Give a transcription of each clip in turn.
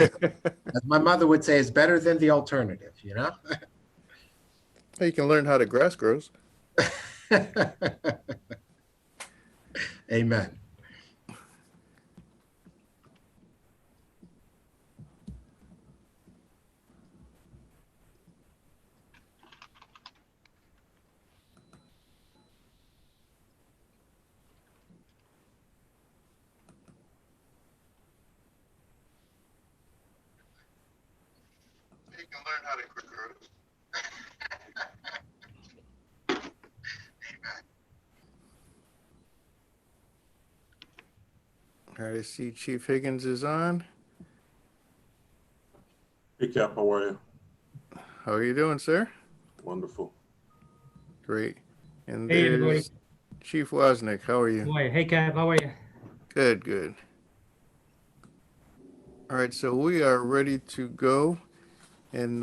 As my mother would say, it's better than the alternative, you know? You can learn how the grass grows. Amen. You can learn how to grow. All right, I see Chief Higgins is on. Hey, Cap, how are you? How are you doing, sir? Wonderful. Great. And Hey, everybody. there's Chief Wozniak. How are you? Boy, hey, Cap, how are you? Good, good. All right, so we are ready to go. And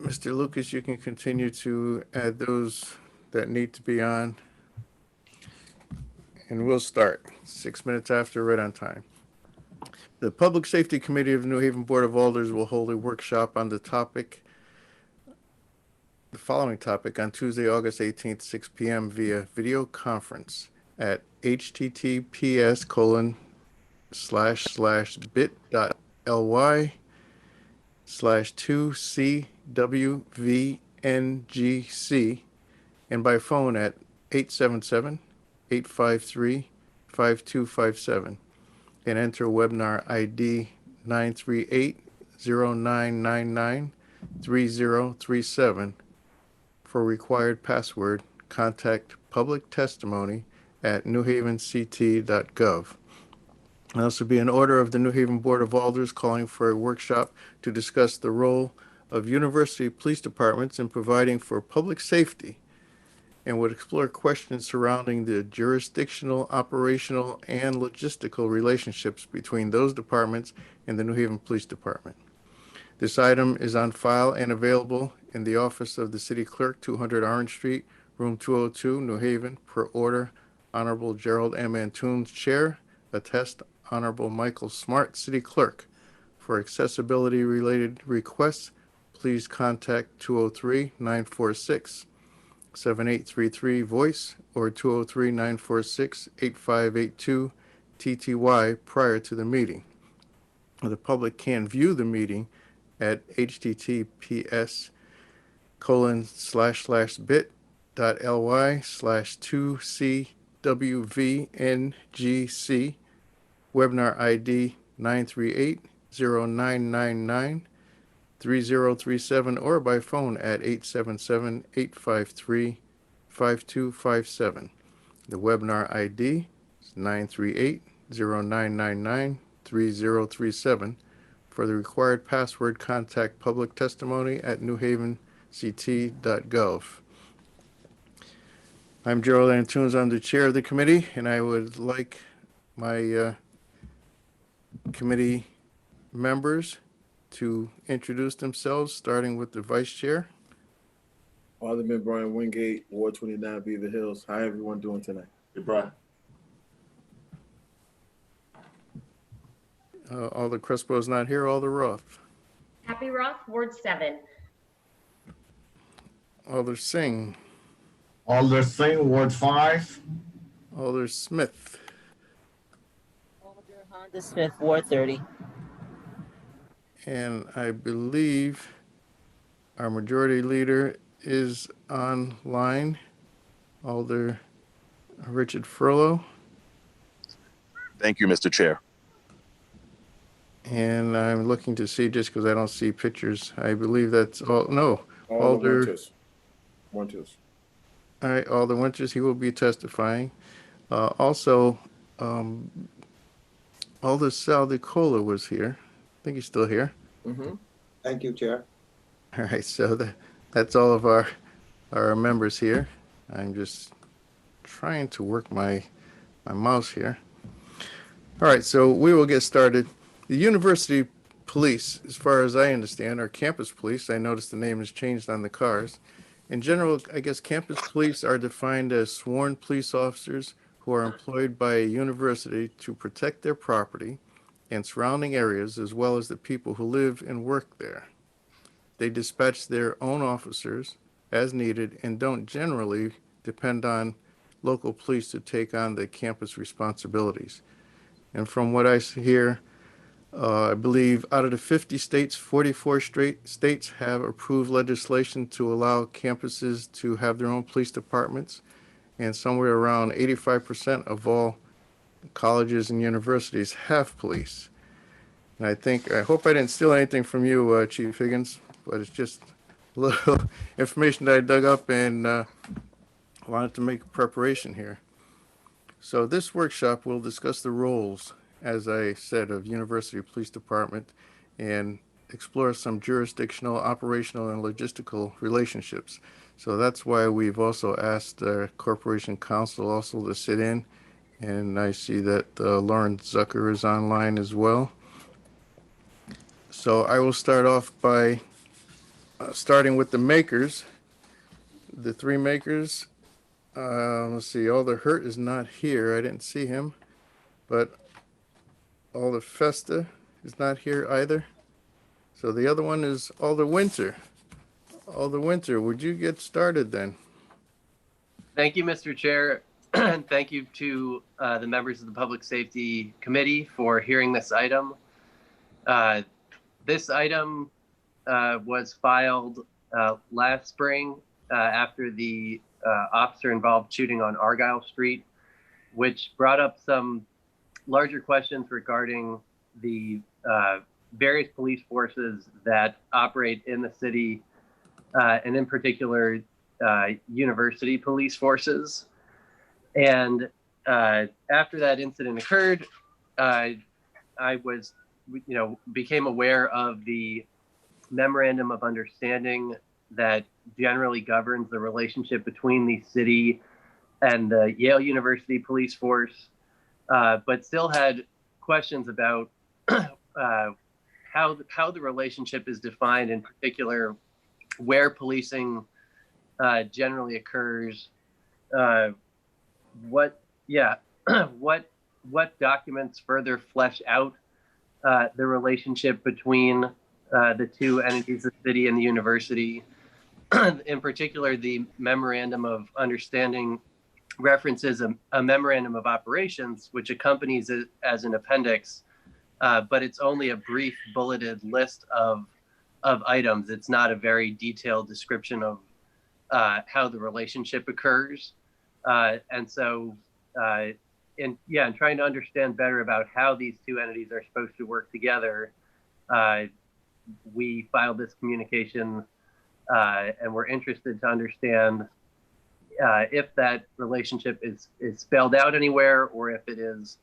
Mr. Lucas, you can continue to add those that need to be on. And we'll start 6 minutes after, right on time. The Public Safety Committee of the New Haven Board of Alders will hold a workshop on the following topic on Tuesday, August 18th, 6 p.m. via video conference at https://bit.ly/2CWVNGC and by phone at 877-853-5257 and enter webinar ID 938-0999-3037. For required password, contact public testimony at newhavenct.gov. And also be an order of the New Haven Board of Alders calling for a workshop to discuss the role of university police departments in providing for public safety and would explore questions surrounding the jurisdictional, operational, and logistical relationships between those departments and the New Haven Police Department. This item is on file and available in the office of the City Clerk, 200 Orange Street, Room 202, New Haven, per order. Honorable Gerald M. Antunes, Chair. Attest Honorable Michael Smart, City Clerk. For accessibility-related requests, please contact 203-946-7833 voice or 203-946-8582 TTY prior to the meeting. The public can view the meeting at https://bit.ly/2CWVNGC, webinar ID 938-0999-3037, or by phone at 877-853-5257. The webinar ID is 938-0999-3037. For the required password, contact public testimony at newhavenct.gov. I'm Gerald Antunes. I'm the chair of the committee, and I would like my committee members to introduce themselves, starting with the vice chair. Alderman Brian Wingate, Ward 29, Beaver Hills. How everyone doing tonight? Hey, Brian. Alder Crespo's not here. Alder Roth. Happy Roth, Ward 7. Alder Singh. Alder Singh, Ward 5. Alder Smith. Alder Honda Smith, Ward 30. And I believe our majority leader is online. Alder Richard Furlow. Thank you, Mr. Chair. And I'm looking to see, just because I don't see pictures, I believe that's all. No, Alder Alder Winters. All right, Alder Winters, he will be testifying. Also, Alder Sal DeCola was here. I think he's still here. Mm-hmm. Thank you, Chair. All right, so that's all of our members here. I'm just trying to work my mouse here. All right, so we will get started. The university police, as far as I understand, are campus police. I noticed the name has changed on the cars. In general, I guess campus police are defined as sworn police officers who are employed by a university to protect their property and surrounding areas, as well as the people who live and work there. They dispatch their own officers as needed and don't generally depend on local police to take on the campus responsibilities. And from what I hear, I believe out of the 50 states, 44 states have approved legislation to allow campuses to have their own police departments, and somewhere around 85% of all colleges and universities have police. And I hope I didn't steal anything from you, Chief Higgins, but it's just a little information that I dug up and wanted to make a preparation here. So this workshop will discuss the roles, as I said, of University Police Department and explore some jurisdictional, operational, and logistical relationships. So that's why we've also asked the Corporation Counsel also to sit in. And I see that Lauren Zucker is online as well. So I will start off by starting with the makers. The three makers, let's see, Alder Hurt is not here. I didn't see him. But Alder Festa is not here either. So the other one is Alder Winter. Alder Winter, would you get started then? Thank you, Mr. Chair, and thank you to the members of the Public Safety Committee for hearing this item. This item was filed last spring after the officer-involved shooting on Argyle Street, which brought up some larger questions regarding the various police forces that operate in the city, and in particular, university police forces. And after that incident occurred, I was, became aware of the memorandum of understanding that generally governs the relationship between the city and the Yale University Police Force, but still had questions about how the relationship is defined, in particular, where policing generally occurs, what documents further flesh out the relationship between the two entities, the city and the university. In particular, the memorandum of understanding references a memorandum of operations, which accompanies it as an appendix, but it's only a brief bulleted list of items. It's not a very detailed description of how the relationship occurs. And so, in trying to understand better about how these two entities are supposed to work together, we filed this communication, and we're interested to understand if that relationship is spelled out anywhere, or if it is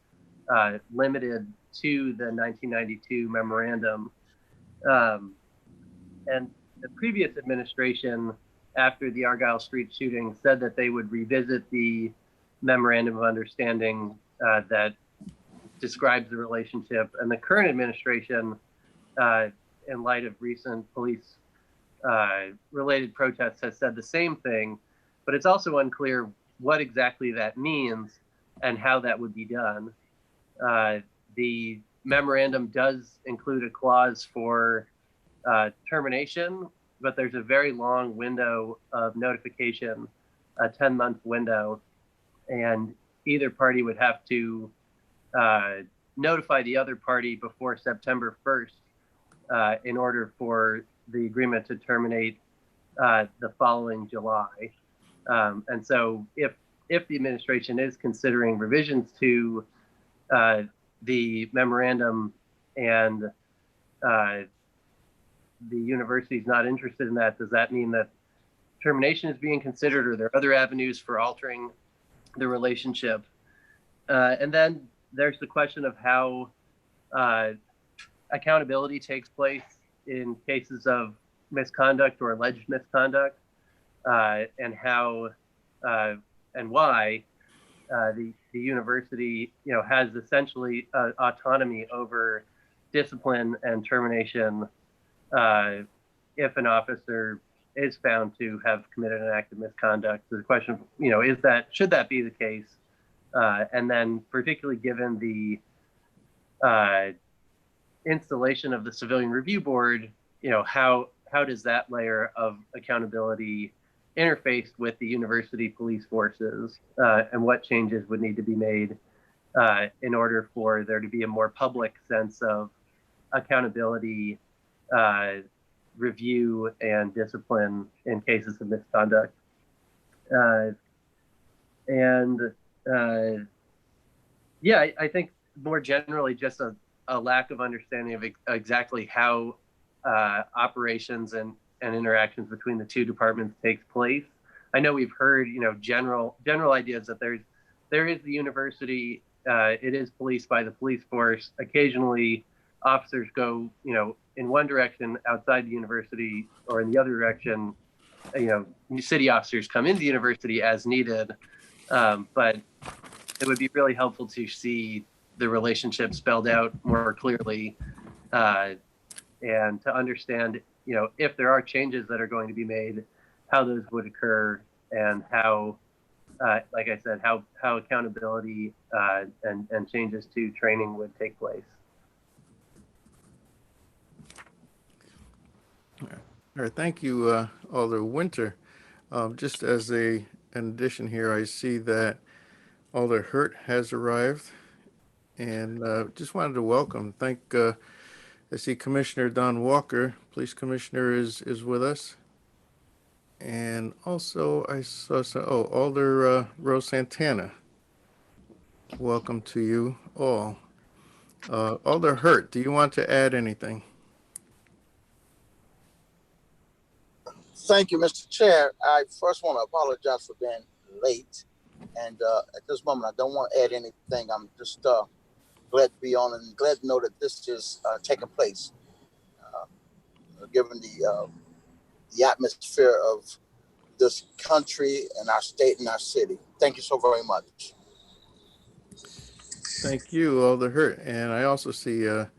limited to the 1992 memorandum. And the previous administration, after the Argyle Street shooting, said that they would revisit the memorandum of understanding that describes the relationship. And the current administration, in light of recent police related protests, has said the same thing, but it's also unclear what exactly that means and how that would be done. The memorandum does include a clause for termination, but there's a very long window of notification, a 10-month window, and either party would have to notify the other party before September 1st in order for the agreement to terminate the following July. And so if the administration is considering revisions to the memorandum and the university is not interested in that, does that mean that termination is being considered, or are there other avenues for altering the relationship? And then there's the question of how accountability takes place in cases of misconduct or alleged misconduct, and how and why the university has essentially autonomy over discipline and termination if an officer is found to have committed an act of misconduct. So the question, should that be the case? And then particularly given the installation of the Civilian Review Board, how does that layer of accountability interface with the university police forces, and what changes would need to be made in order for there to be a more public sense of accountability, review, and discipline in cases of misconduct. I think more generally just a lack of understanding of exactly how operations and interactions between the two departments takes place. I know we've heard, general ideas that there is the university, it is policed by the police force. Occasionally, officers go, in one direction outside the university, or in the other direction, city officers come into the university as needed. But it would be really helpful to see the relationship spelled out more clearly, and to understand, if there are changes that are going to be made, how those would occur, and how, like I said, how accountability and changes to training would take place. All right, thank you, Alder Winter. Just as an addition here, I see that Alder Hurt has arrived, and just wanted to welcome, I see Commissioner Don Walker, Police Commissioner, is with us. And also I saw Alder Rose Santana. Welcome to you all. Alder Hurt, do you want to add anything? Thank you, Mr. Chair. I first want to apologize for being late. And at this moment, I don't want to add anything. I'm just glad to be on and glad to know that this is taking place, given the atmosphere of this country and our state and our city. Thank you so very much. Thank you, Alder Hurt. And I also see our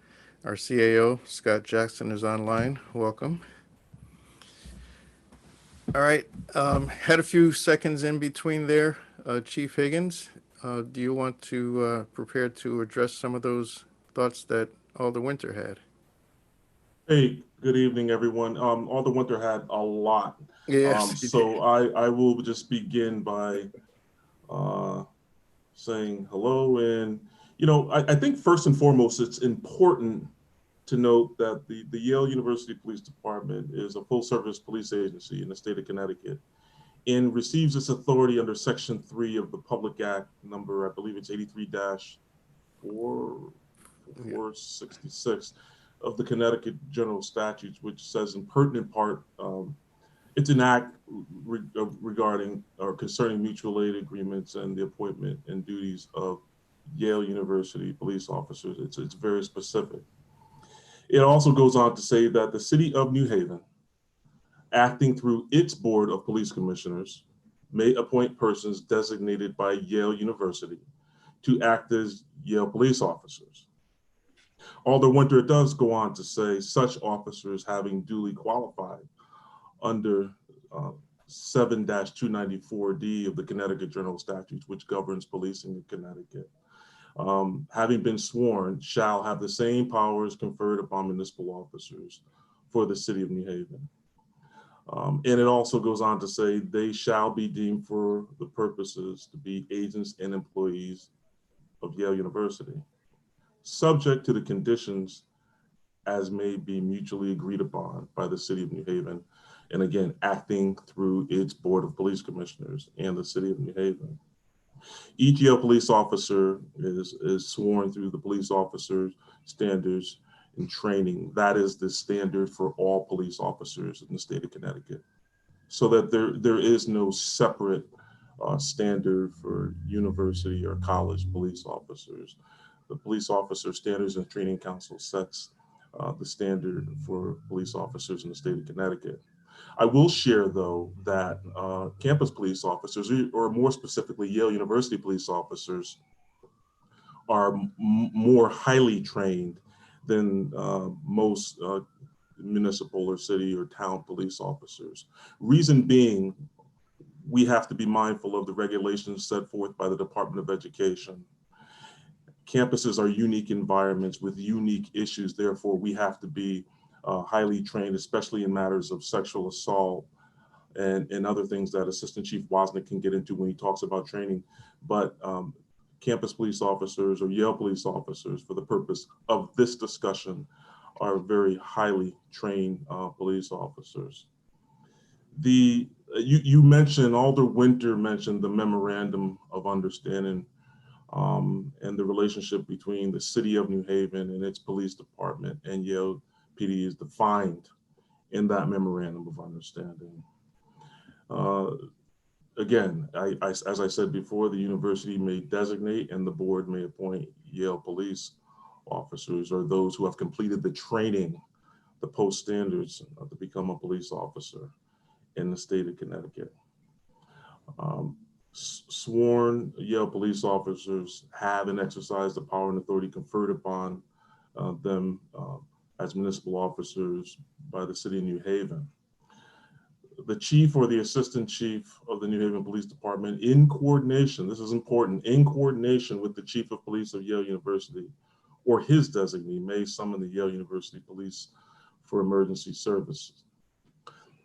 CAO, Scott Jackson, is online. Welcome. All right, had a few seconds in between there. Chief Higgins, do you want to prepare to address some of those thoughts that Alder Winter had? Hey, good evening, everyone. Alder Winter had a lot. Yes. So I will just begin by saying hello. And, I think first and foremost, it's important to note that the Yale University Police Department is a full-service police agency in the state of Connecticut and receives its authority under Section 3 of the Public Act number, I believe it's 83-466 of the Connecticut General Statutes, which says in pertinent part, it's an act regarding or concerning mutual aid agreements and the appointment and duties of Yale University police officers. It's very specific. It also goes on to say that the city of New Haven, acting through its Board of Police Commissioners, may appoint persons designated by Yale University to act as Yale police officers. Alder Winter does go on to say such officers having duly qualified under 7-294D of the Connecticut General Statutes, which governs policing in Connecticut, having been sworn, shall have the same powers conferred upon municipal officers for the city of New Haven. And it also goes on to say they shall be deemed for the purposes to be agents and employees of Yale University, subject to the conditions as may be mutually agreed upon by the city of New Haven. And again, acting through its Board of Police Commissioners and the city of New Haven. Each Yale police officer is sworn through the police officers standards and training. That is the standard for all police officers in the state of Connecticut. So that there is no separate standard for university or college police officers. The Police Officer Standards and Training Council sets the standard for police officers in the state of Connecticut. I will share, though, that campus police officers, or more specifically Yale University police officers, are more highly trained than most municipal or city or town police officers. Reason being, we have to be mindful of the regulations set forth by the Department of Education. campuses are unique environments with unique issues. Therefore, we have to be highly trained, especially in matters of sexual assault and other things that Assistant Chief Wozniak can get into when he talks about training. But campus police officers or Yale police officers, for the purpose of this discussion, are very highly trained police officers. You mentioned, Alder Winter mentioned the memorandum of understanding and the relationship between the city of New Haven and its police department and Yale PD is defined in that memorandum of understanding. Again, as I said before, the university may designate and the board may appoint Yale police officers or those who have completed the training, the post standards to become a police officer in the state of Connecticut. Sworn Yale police officers have and exercise the power and authority conferred upon them as municipal officers by the city of New Haven. The chief or the assistant chief of the New Haven Police Department, in coordination, this is important, in coordination with the chief of police of Yale University or his designee, may summon the Yale University Police for emergency services.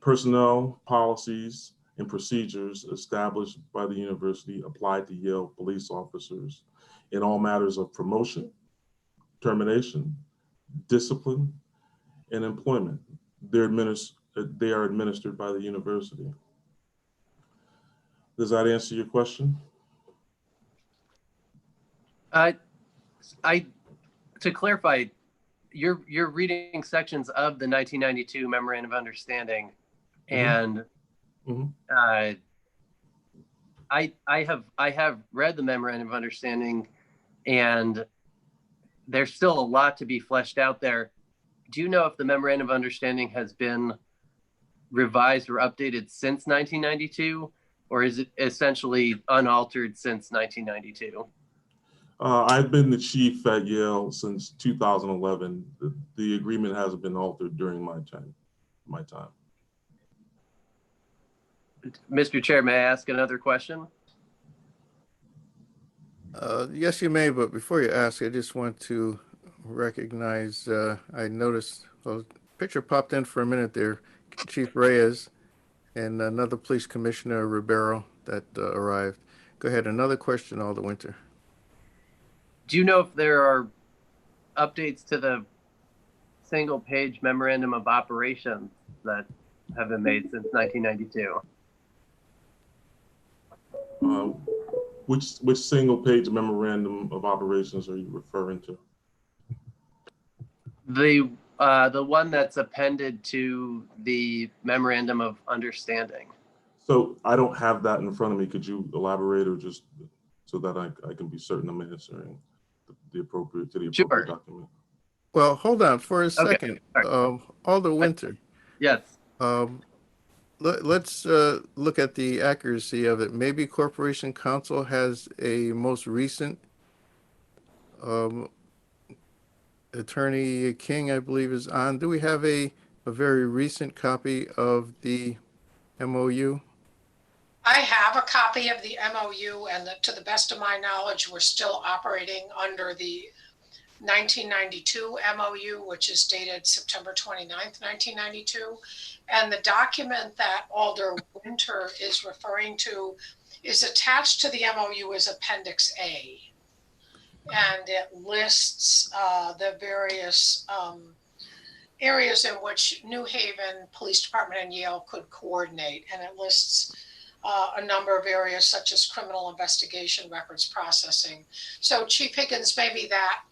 Personnel, policies, and procedures established by the university apply to Yale police officers in all matters of promotion, termination, discipline, and employment. They are administered by the university. Does that answer your question? To clarify, you're reading sections of the 1992 Memorandum of Understanding, and I have read the Memorandum of Understanding, and there's still a lot to be fleshed out there. Do you know if the Memorandum of Understanding has been revised or updated since 1992, or is it essentially unaltered since 1992? I've been the chief at Yale since 2011. The agreement hasn't been altered during my time. Mr. Chair, may I ask another question? Yes, you may, but before you ask, I just want to recognize, I noticed a picture popped in for a minute there, Chief Reyes and another police commissioner, Ribeiro, that arrived. Go ahead, another question, Alder Winter. Do you know if there are updates to the single page memorandum of operations that have been made since 1992? Which single page memorandum of operations are you referring to? The one that's appended to the memorandum of understanding. So I don't have that in front of me. Could you elaborate, or just so that I can be certain I'm answering the appropriate document? Well, hold on for a second. Alder Winter. Yes. Let's look at the accuracy of it. Maybe Corporation Counsel has a most recent, Attorney King, I believe, is on. Do we have a very recent copy of the MOU? I have a copy of the MOU, and to the best of my knowledge, we're still operating under the 1992 MOU, which is dated September 29th, 1992. And the document that Alder Winter is referring to is attached to the MOU as Appendix A. And it lists the various areas in which New Haven Police Department and Yale could coordinate. And it lists a number of areas such as criminal investigation, records processing. So Chief Higgins, maybe that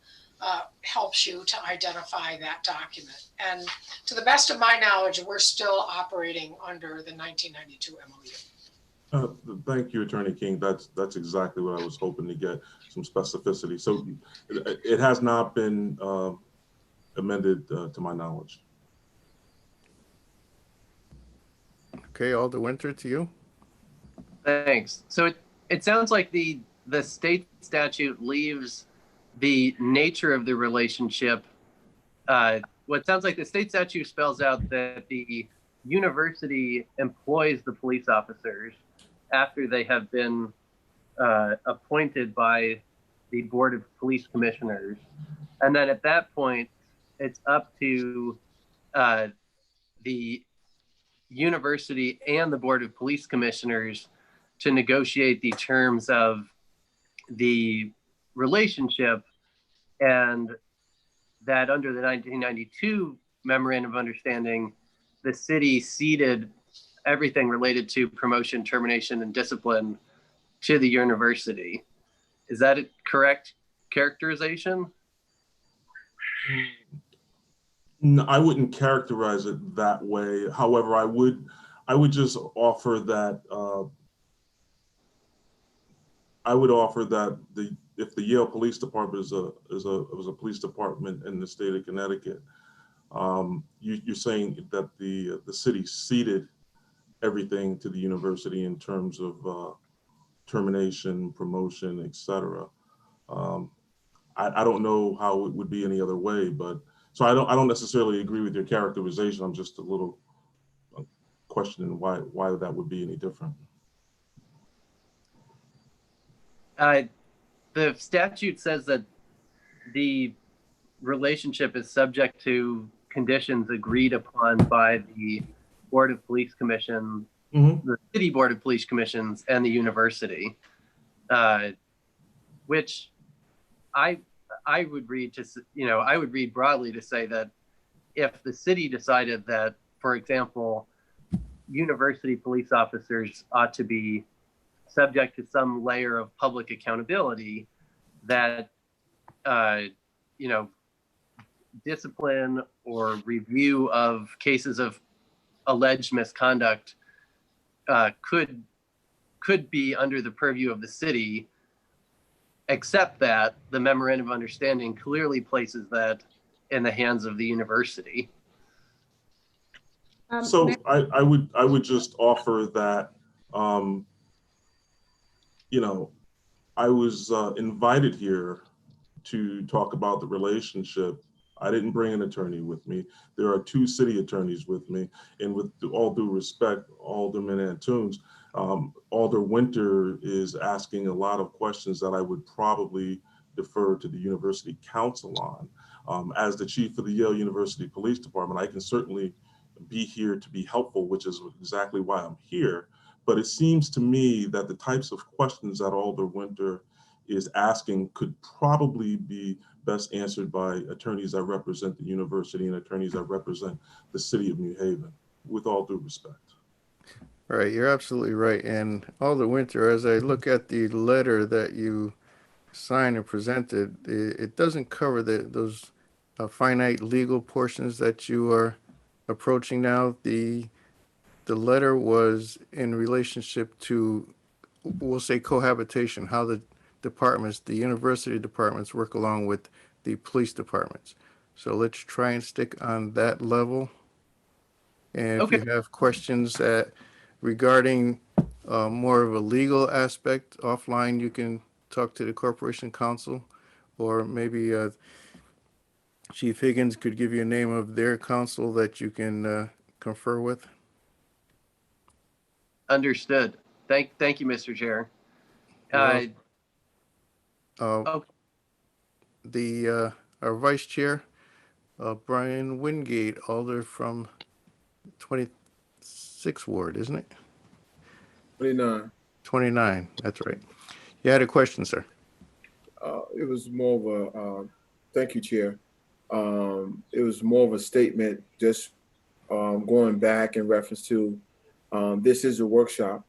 helps you to identify that document. And to the best of my knowledge, we're still operating under the 1992 MOU. Thank you, Attorney King. That's exactly what I was hoping to get, some specificity. So it has not been amended to my knowledge. Okay, Alder Winter, to you. Thanks. So it sounds like the state statute leaves the nature of the relationship. What sounds like the state statute spells out that the university employs the police officers after they have been appointed by the Board of Police Commissioners. And then at that point, it's up to the university and the Board of Police Commissioners to negotiate the terms of the relationship, and that under the 1992 Memorandum of Understanding, the city ceded everything related to promotion, termination, and discipline to the university. Is that a correct characterization? No, I wouldn't characterize it that way. However, I would just offer that I would offer that if the Yale Police Department is a police department in the state of Connecticut, you're saying that the city ceded everything to the university in terms of termination, promotion, etc. I don't know how it would be any other way, but so I don't necessarily agree with your characterization. I'm just a little questioning why that would be any different. The statute says that the relationship is subject to conditions agreed upon by the Board of Police Commission, the City Board of Police Commissions, and the university, which I would read to, I would read broadly to say that if the city decided that, for example, university police officers ought to be subject to some layer of public accountability, that discipline or review of cases of alleged misconduct could be under the purview of the city, except that the Memorandum of Understanding clearly places that in the hands of the university. So I would just offer that, I was invited here to talk about the relationship. I didn't bring an attorney with me. There are two city attorneys with me, and with all due respect, Alderman Antunes, Alder Winter is asking a lot of questions that I would probably defer to the university council on. As the chief of the Yale University Police Department, I can certainly be here to be helpful, which is exactly why I'm here. But it seems to me that the types of questions that Alder Winter is asking could probably be best answered by attorneys that represent the university and attorneys that represent the city of New Haven, with all due respect. Right, you're absolutely right. And Alder Winter, as I look at the letter that you signed and presented, it doesn't cover those finite legal portions that you are approaching now. The letter was in relationship to, we'll say, cohabitation, how the departments, the university departments work along with the police departments. So let's try and stick on that level. And if you have questions regarding more of a legal aspect offline, you can talk to the corporation counsel, or maybe Chief Higgins could give you a name of their counsel that you can confer with. Understood. Thank you, Mr. Chair. Our vice chair, Brian Wingate, Alder from 26th Ward, isn't it? 29. 29, that's right. You had a question, sir. It was more of a, thank you, Chair. It was more of a statement, just going back in reference to this is a workshop.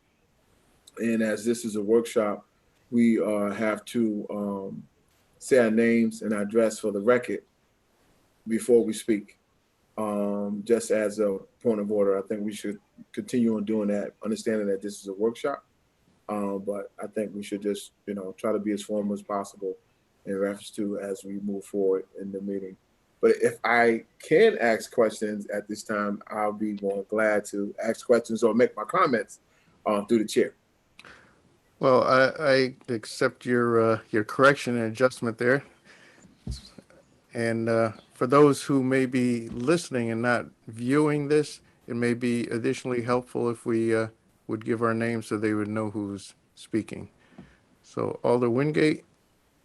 And as this is a workshop, we have to say our names and our address for the record before we speak. Just as a point of order, I think we should continue on doing that, understanding that this is a workshop. But I think we should just, try to be as formal as possible in reference to as we move forward in the meeting. But if I can ask questions at this time, I'll be more glad to ask questions or make my comments through the chair. Well, I accept your correction and adjustment there. And for those who may be listening and not viewing this, it may be additionally helpful if we would give our names so they would know who's speaking. So Alder Wingate,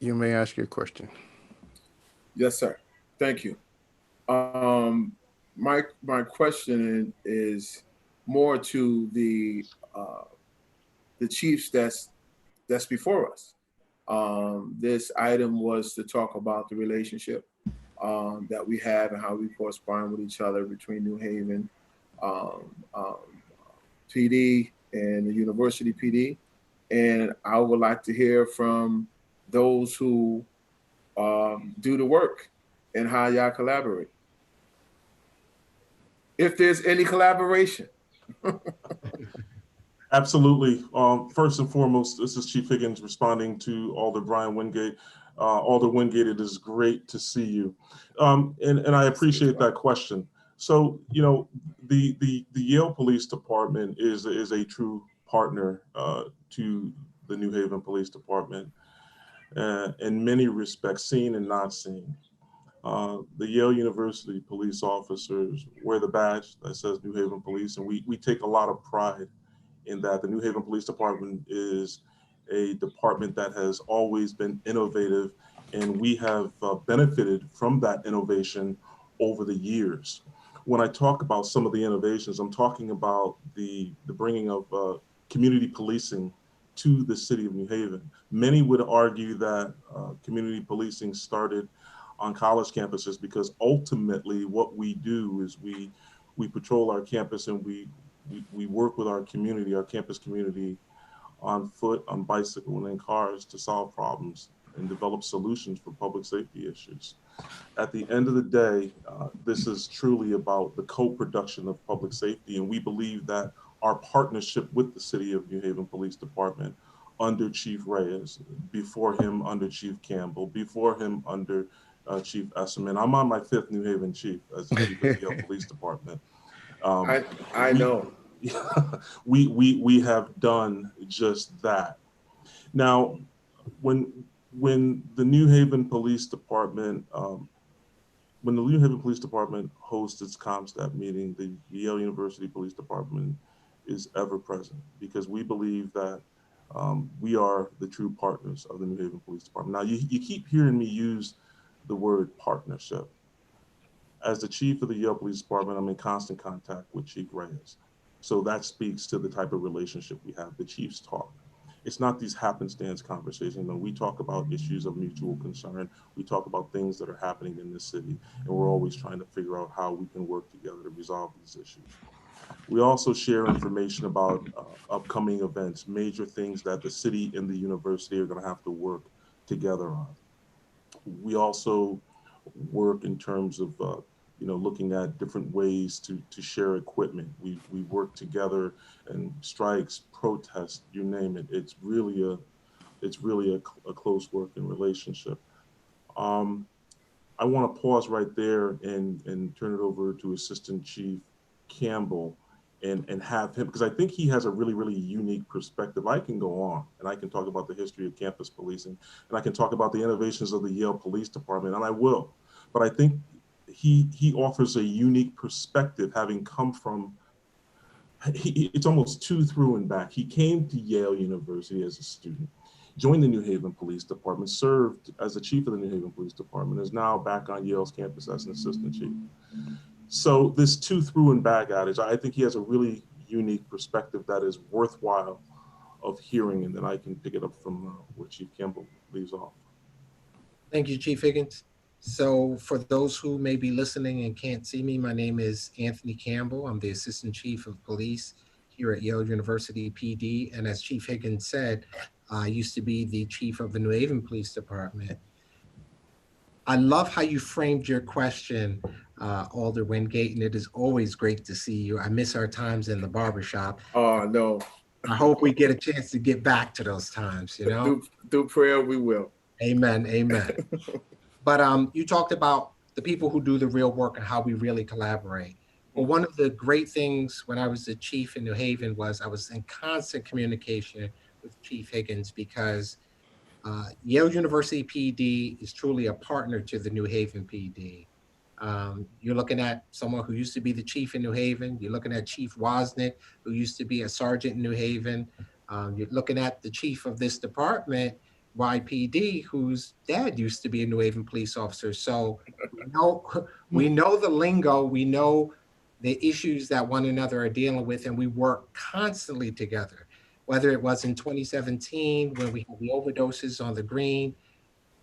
You may ask your question. Yes, sir. Thank you. My question is more to the chiefs that's before us. This item was to talk about the relationship that we have and how we correspond with each other between New Haven um, um, PD and the University PD. And I would like to hear from those who do the work and how y'all collaborate. If there's any collaboration. Absolutely. First and foremost, this is Chief Higgins responding to Alder Brian Wingate. Alder Wingate, it is great to see you. And I appreciate that question. So, you know, the Yale Police Department is a true partner to the New Haven Police Department in many respects, seen and not seen. The Yale University police officers wear the badge that says New Haven Police, and we take a lot of pride in that. The New Haven Police Department is a department that has always been innovative, and we have benefited from that innovation over the years. When I talk about some of the innovations, I'm talking about the bringing of community policing to the city of New Haven. Many would argue that community policing started on college campuses because ultimately what we do is we patrol our campus and we work with our community, our campus community, on foot, on bicycle, and in cars to solve problems and develop solutions for public safety issues. At the end of the day, this is truly about the co-production of public safety, and we believe that our partnership with the City of New Haven Police Department under Chief Reyes, before him under Chief Campbell, before him under Chief Esserman. I'm on my 5th New Haven chief as the chief of the Yale Police Department. I know. We have done just that. Now, when the New Haven Police Department when the New Haven Police Department hosts its ComStat meeting, the Yale University Police Department is ever present because we believe that we are the true partners of the New Haven Police Department. Now, you keep hearing me use the word partnership. As the chief of the Yale Police Department, I'm in constant contact with Chief Reyes. So that speaks to the type of relationship we have. The chiefs talk. It's not these happenstance conversations. No, we talk about issues of mutual concern. We talk about things that are happening in this city, and we're always trying to figure out how we can work together to resolve these issues. We also share information about upcoming events, major things that the city and the university are going to have to work together on. We also work in terms of looking at different ways to share equipment. We work together and strikes, protests, you name it. It's really a close working relationship. I want to pause right there and turn it over to Assistant Chief Campbell and have him, because I think he has a really unique perspective. I can go on and I can talk about the history of campus policing, and I can talk about the innovations of the Yale Police Department, and I will. But I think he offers a unique perspective, having come from, it's almost to, through, and back. He came to Yale University as a student, joined the New Haven Police Department, served as the chief of the New Haven Police Department, is now back on Yale's campus as an assistant chief. So this to, through, and back adage, I think he has a really unique perspective that is worthwhile of hearing, and then I can pick it up from where Chief Campbell leaves off. Thank you, Chief Higgins. So for those who may be listening and can't see me, my name is Anthony Campbell. I'm the Assistant Chief of Police here at Yale University PD. And as Chief Higgins said, I used to be the chief of the New Haven Police Department. I love how you framed your question, Alder Wingate, and it is always great to see you. I miss our times in the barbershop. Oh, no. I hope we get a chance to get back to those times, you know? Through prayer, we will. Amen, amen. But you talked about the people who do the real work and how we really collaborate. Well, one of the great things when I was the chief in New Haven was I was in constant communication with Chief Higgins because Yale University PD is truly a partner to the New Haven PD. You're looking at someone who used to be the chief in New Haven. You're looking at Chief Wozniak, who used to be a sergeant in New Haven. You're looking at the chief of this department, YPD, whose dad used to be a New Haven police officer. So we know the lingo, we know the issues that one another are dealing with, and we work constantly together. Whether it was in 2017 when we had the overdoses on the green,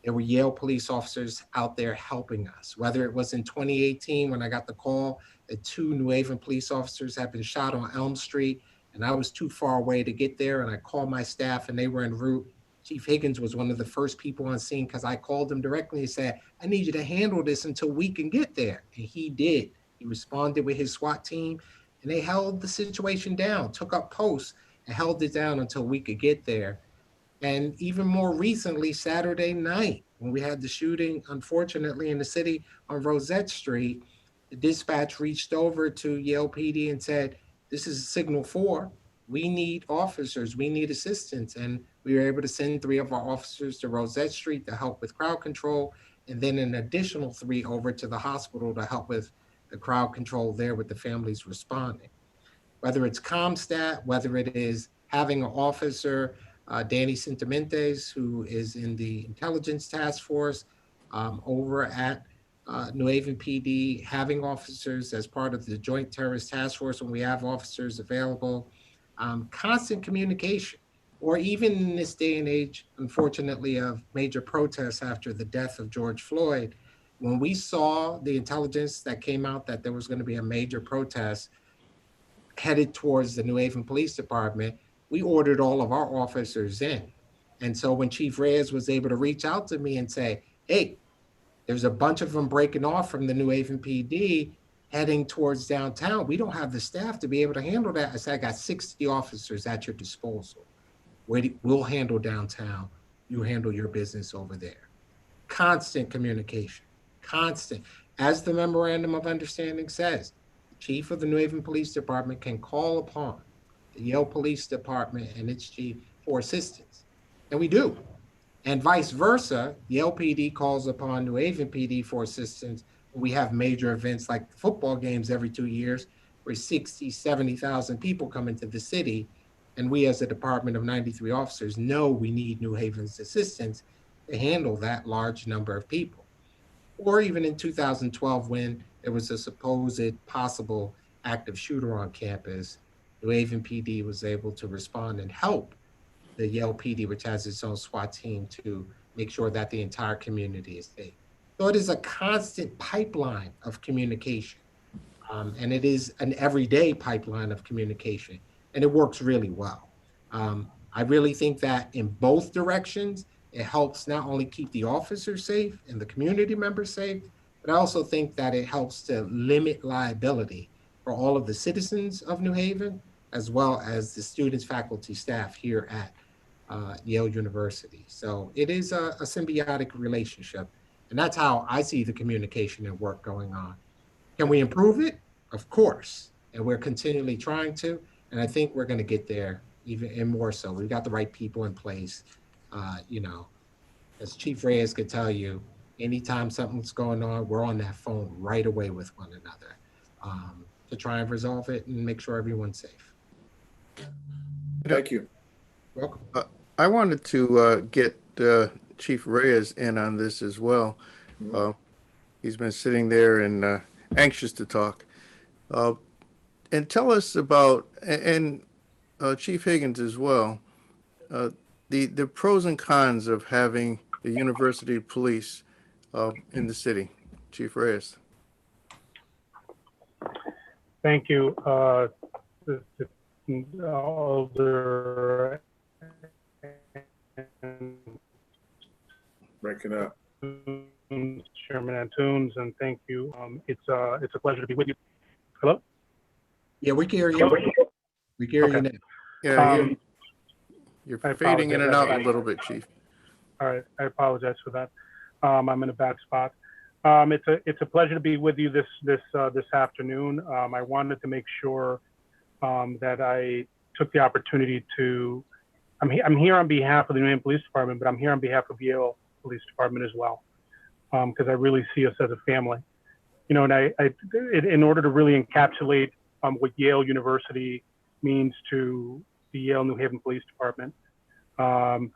there were Yale police officers out there helping us. Whether it was in 2018 when I got the call that 2 New Haven police officers had been shot on Elm Street and I was too far away to get there, and I called my staff and they were en route. Chief Higgins was one of the first people on scene because I called him directly and said, I need you to handle this until we can get there. And he did. He responded with his SWAT team and they held the situation down, took up posts and held it down until we could get there. And even more recently, Saturday night, when we had the shooting, unfortunately, in the city on Rosette Street, the dispatch reached over to Yale PD and said, this is signal 4. We need officers. We need assistance. And we were able to send 3 of our officers to Rosette Street to help with crowd control, and then an additional 3 over to the hospital to help with the crowd control there with the families responding. Whether it's ComStat, whether it is having an officer, Danny Sentimentes, who is in the intelligence task force over at New Haven PD, having officers as part of the Joint Terrorist Task Force when we have officers available, constant communication, or even in this day and age, unfortunately, of major protests after the death of George Floyd, when we saw the intelligence that came out that there was going to be a major protest headed towards the New Haven Police Department, we ordered all of our officers in. And so when Chief Reyes was able to reach out to me and say, hey, there's a bunch of them breaking off from the New Haven PD heading towards downtown. We don't have the staff to be able to handle that. I said, I got 60 officers at your disposal. We'll handle downtown. You handle your business over there. Constant communication, constant. As the memorandum of understanding says, the chief of the New Haven Police Department can call upon the Yale Police Department and its chief for assistance. And we do. And vice versa, Yale PD calls upon New Haven PD for assistance when we have major events like football games every 2 years, where 60, 70,000 people come into the city. And we as a department of 93 officers know we need New Haven's assistance to handle that large number of people. Or even in 2012, when there was a supposed possible active shooter on campus, New Haven PD was able to respond and help the Yale PD, which has its own SWAT team, to make sure that the entire community is safe. So it is a constant pipeline of communication. And it is an everyday pipeline of communication, and it works really well. I really think that in both directions, it helps not only keep the officers safe and the community members safe, but I also think that it helps to limit liability for all of the citizens of New Haven, as well as the students, faculty, staff here at Yale University. So it is a symbiotic relationship, and that's how I see the communication and work going on. Can we improve it? Of course, and we're continually trying to, and I think we're going to get there even and more so. We've got the right people in place. As Chief Reyes could tell you, anytime something's going on, we're on that phone right away with one another to try and resolve it and make sure everyone's safe. Thank you. Welcome. I wanted to get Chief Reyes in on this as well. He's been sitting there and anxious to talk. And tell us about, and Chief Higgins as well, the pros and cons of having the university police in the city. Chief Reyes. Thank you, Alder. Breaking up. Chairman Antunes, and thank you. It's a pleasure to be with you. Hello? Yeah, we can hear you. We can hear you now. Yeah, you're fading in and out a little bit, Chief. All right, I apologize for that. I'm in a bad spot. It's a pleasure to be with you this afternoon. I wanted to make sure that I took the opportunity to. I'm here on behalf of the New Haven Police Department, but I'm here on behalf of Yale Police Department as well, because I really see us as a family. You know, and in order to really encapsulate what Yale University means to the Yale New Haven Police Department,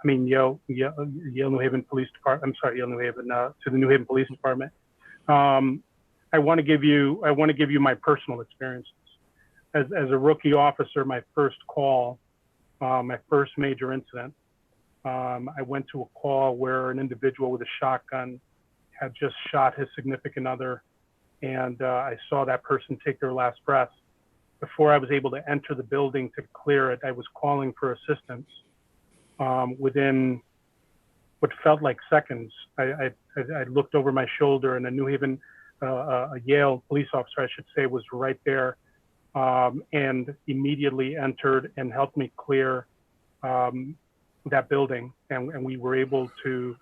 Yale New Haven Police Department. I'm sorry, Yale New Haven to the New Haven Police Department. I want to give you my personal experiences. As a rookie officer, my first call, my first major incident, I went to a call where an individual with a shotgun had just shot his significant other, and I saw that person take their last breath. Before I was able to enter the building to clear it, I was calling for assistance. Within what felt like seconds, I looked over my shoulder, and a New Haven, a Yale police officer, I should say, was right there, and immediately entered and helped me clear that building, and we were able to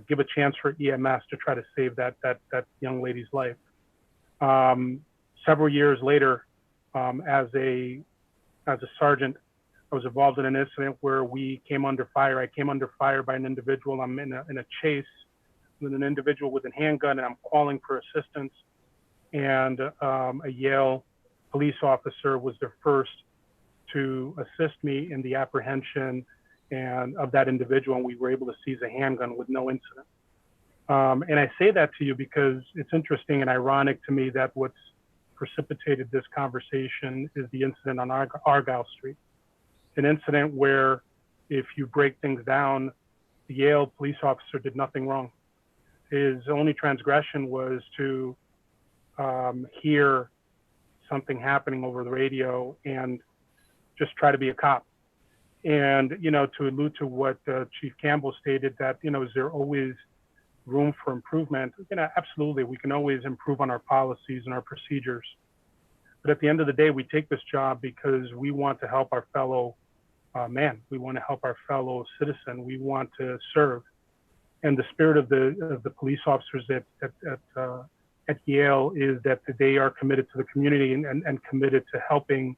give a chance for EMS to try to save that young lady's life. Several years later, as a sergeant, I was involved in an incident where we came under fire. I came under fire by an individual. I'm in a chase with an individual with a handgun, and I'm calling for assistance. And a Yale police officer was the first to assist me in the apprehension and of that individual, and we were able to seize a handgun with no incident. And I say that to you because it's interesting and ironic to me that what's precipitated this conversation is the incident on Argyle Street. An incident where, if you break things down, the Yale police officer did nothing wrong. His only transgression was to hear something happening over the radio and just try to be a cop. And, to allude to what Chief Campbell stated, that, is there always room for improvement? Absolutely. We can always improve on our policies and our procedures. But at the end of the day, we take this job because we want to help our fellow man. We want to help our fellow citizen. We want to serve. And the spirit of the police officers at Yale is that they are committed to the community and committed to helping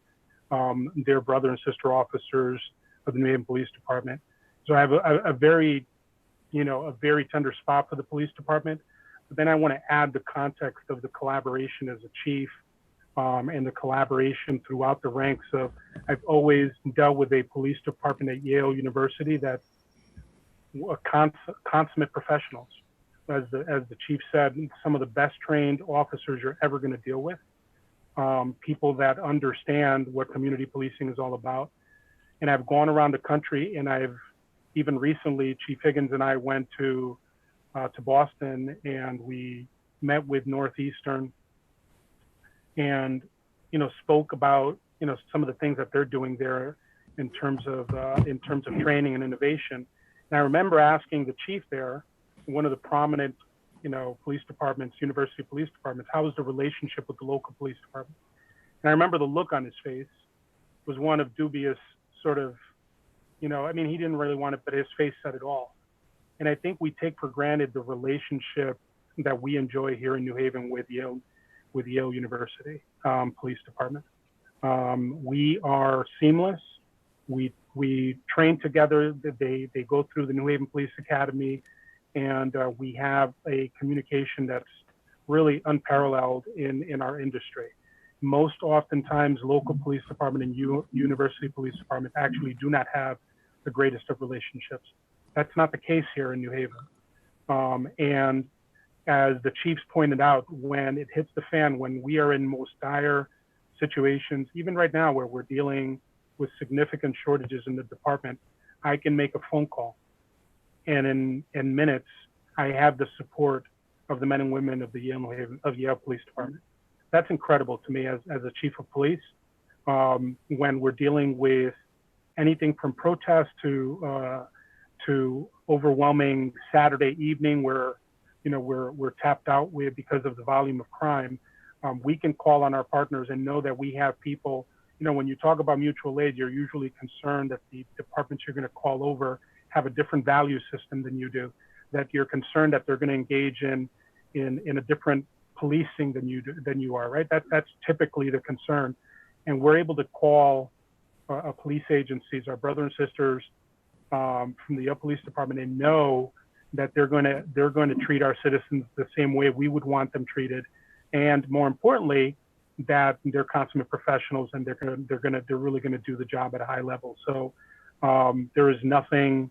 their brother and sister officers of the New Haven Police Department. So I have a very tender spot for the police department. But then I want to add the context of the collaboration as a chief, and the collaboration throughout the ranks of, I've always dealt with a police department at Yale University that were consummate professionals. As the chief said, some of the best trained officers you're ever going to deal with, people that understand what community policing is all about. And I've gone around the country, and I've even recently, Chief Higgins and I went to Boston, and we met with Northeastern and spoke about some of the things that they're doing there in terms of training and innovation. And I remember asking the chief there, one of the prominent police departments, university police departments, how was the relationship with the local police department? And I remember the look on his face was one of dubious sort of, he didn't really want it, but his face said it all. And I think we take for granted the relationship that we enjoy here in New Haven with Yale University Police Department. We are seamless. We train together. They go through the New Haven Police Academy, and we have a communication that's really unparalleled in our industry. Most oftentimes, local police department and university police department actually do not have the greatest of relationships. That's not the case here in New Haven. And as the chiefs pointed out, when it hits the fan, when we are in most dire situations, even right now where we're dealing with significant shortages in the department, I can make a phone call, and in minutes, I have the support of the men and women of the Yale Police Department. That's incredible to me as a chief of police. When we're dealing with anything from protest to overwhelming Saturday evening where we're tapped out with because of the volume of crime, we can call on our partners and know that we have people. When you talk about mutual aid, you're usually concerned that the departments you're going to call over have a different value system than you do, that you're concerned that they're going to engage in a different policing than you are, right? That's typically the concern. And we're able to call police agencies, our brothers and sisters from the Yale Police Department, and know that they're going to treat our citizens the same way we would want them treated, and more importantly, that they're consummate professionals and they're really going to do the job at a high level. So There is nothing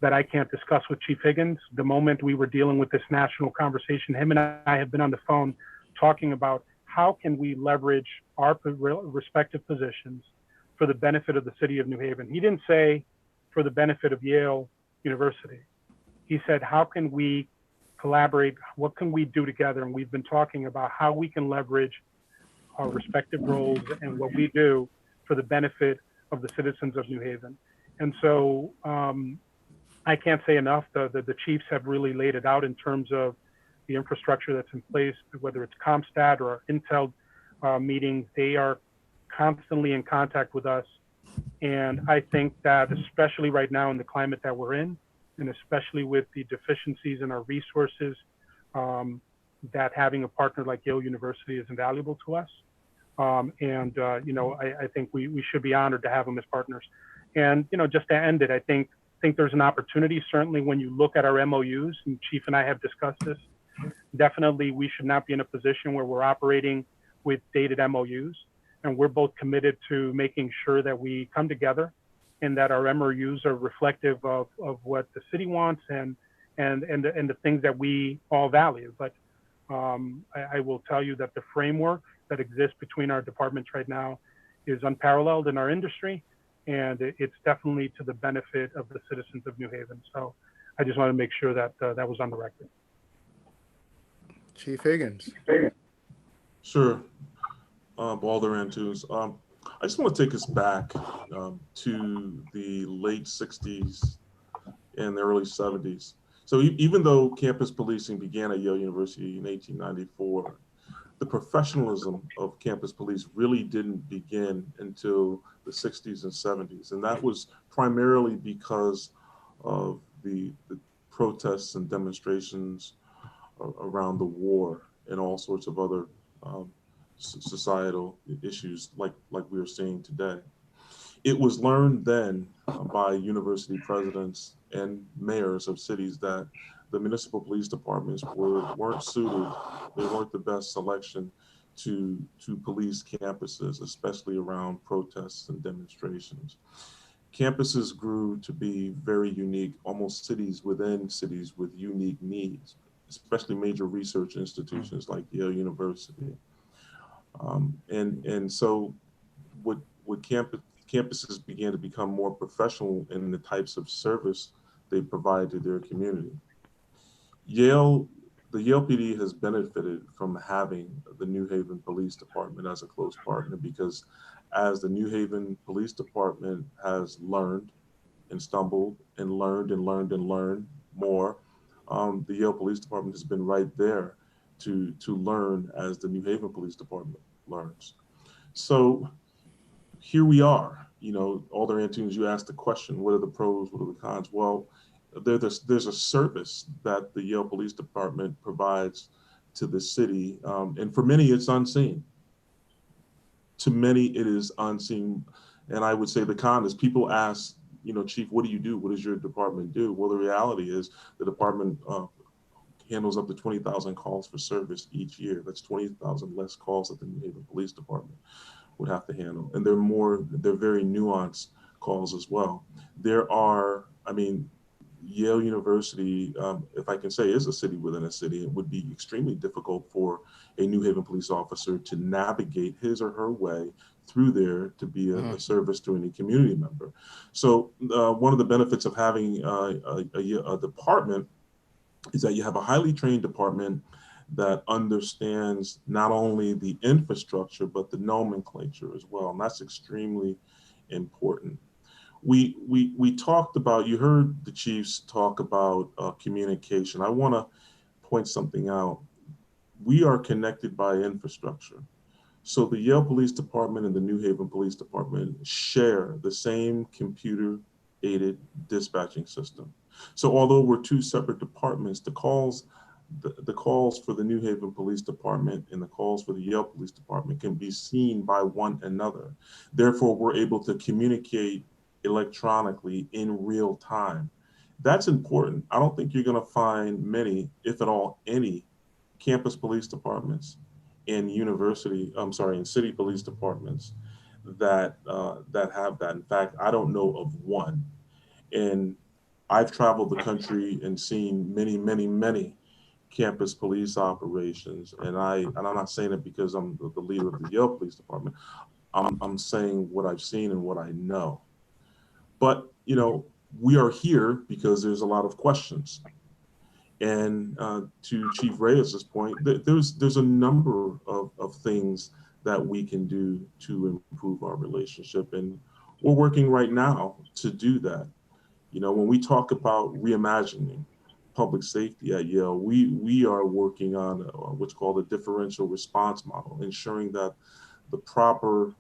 that I can't discuss with Chief Higgins. The moment we were dealing with this national conversation, him and I have been on the phone talking about how can we leverage our respective positions for the benefit of the city of New Haven. He didn't say for the benefit of Yale University. He said, how can we collaborate? What can we do together? And we've been talking about how we can leverage our respective roles and what we do for the benefit of the citizens of New Haven. And so I can't say enough. The chiefs have really laid it out in terms of the infrastructure that's in place, whether it's ComStat or Intel meetings. They are constantly in contact with us. And I think that especially right now in the climate that we're in, and especially with the deficiencies in our resources, that having a partner like Yale University is invaluable to us. You know, I think we should be honored to have them as partners. And, you know, just to end it, I think there's an opportunity, certainly when you look at our MOUs, and Chief and I have discussed this, definitely we should not be in a position where we're operating with dated MOUs. And we're both committed to making sure that we come together and that our MOUs are reflective of what the city wants and the things that we all value. But I will tell you that the framework that exists between our departments right now is unparalleled in our industry, and it's definitely to the benefit of the citizens of New Haven. So I just want to make sure that that was on the record. Chief Higgins. Sure, Alder Antunes. I just want to take us back to the late 60s and the early 70s. So even though campus policing began at Yale University in 1894, the professionalism of campus police really didn't begin until the 60s and 70s. And that was primarily because of the protests and demonstrations around the war and all sorts of other societal issues like we are seeing today. It was learned then by university presidents and mayors of cities that the municipal police departments weren't suited, they weren't the best selection to police campuses, especially around protests and demonstrations. Campuses grew to be very unique, almost cities within cities with unique needs, especially major research institutions like Yale University. And so what campuses began to become more professional in the types of service they provide to their community. The Yale PD has benefited from having the New Haven Police Department as a close partner, because as the New Haven Police Department has learned and stumbled and learned and learned and learned more, the Yale Police Department has been right there to learn as the New Haven Police Department learns. So here we are. You know, Alder Antunes, you asked the question, what are the pros, what are the cons? Well, there's a service that the Yale Police Department provides to the city, and for many it's unseen. To many it is unseen, and I would say the con is people ask, you know, Chief, what do you do? What does your department do? Well, the reality is the department handles up to 20,000 calls for service each year. That's 20,000 less calls that the New Haven Police Department would have to handle. And they're very nuanced calls as well. There are, I mean, Yale University, if I can say, is a city within a city. It would be extremely difficult for a New Haven police officer to navigate his or her way through there to be a service to any community member. So one of the benefits of having a department is that you have a highly trained department that understands not only the infrastructure, but the nomenclature as well. And that's extremely important. We talked about, you heard the chiefs talk about communication. I want to point something out. We are connected by infrastructure. So the Yale Police Department and the New Haven Police Department share the same computer-aided dispatching system. So although we're two separate departments, the calls for the New Haven Police Department and the calls for the Yale Police Department can be seen by one another. Therefore, we're able to communicate electronically in real time. That's important. I don't think you're going to find many, if at all, any campus police departments and city police departments that have that. In fact, I don't know of one. And I've traveled the country and seen many campus police operations. And I'm not saying it because I'm the leader of the Yale Police Department. I'm saying what I've seen and what I know. But, you know, we are here because there's a lot of questions. And to Chief Reyes's point, there's a number of things that we can do to improve our relationship. And we're working right now to do that. You know, when we talk about reimagining public safety at Yale, we are working on what's called a differential response model, ensuring that the proper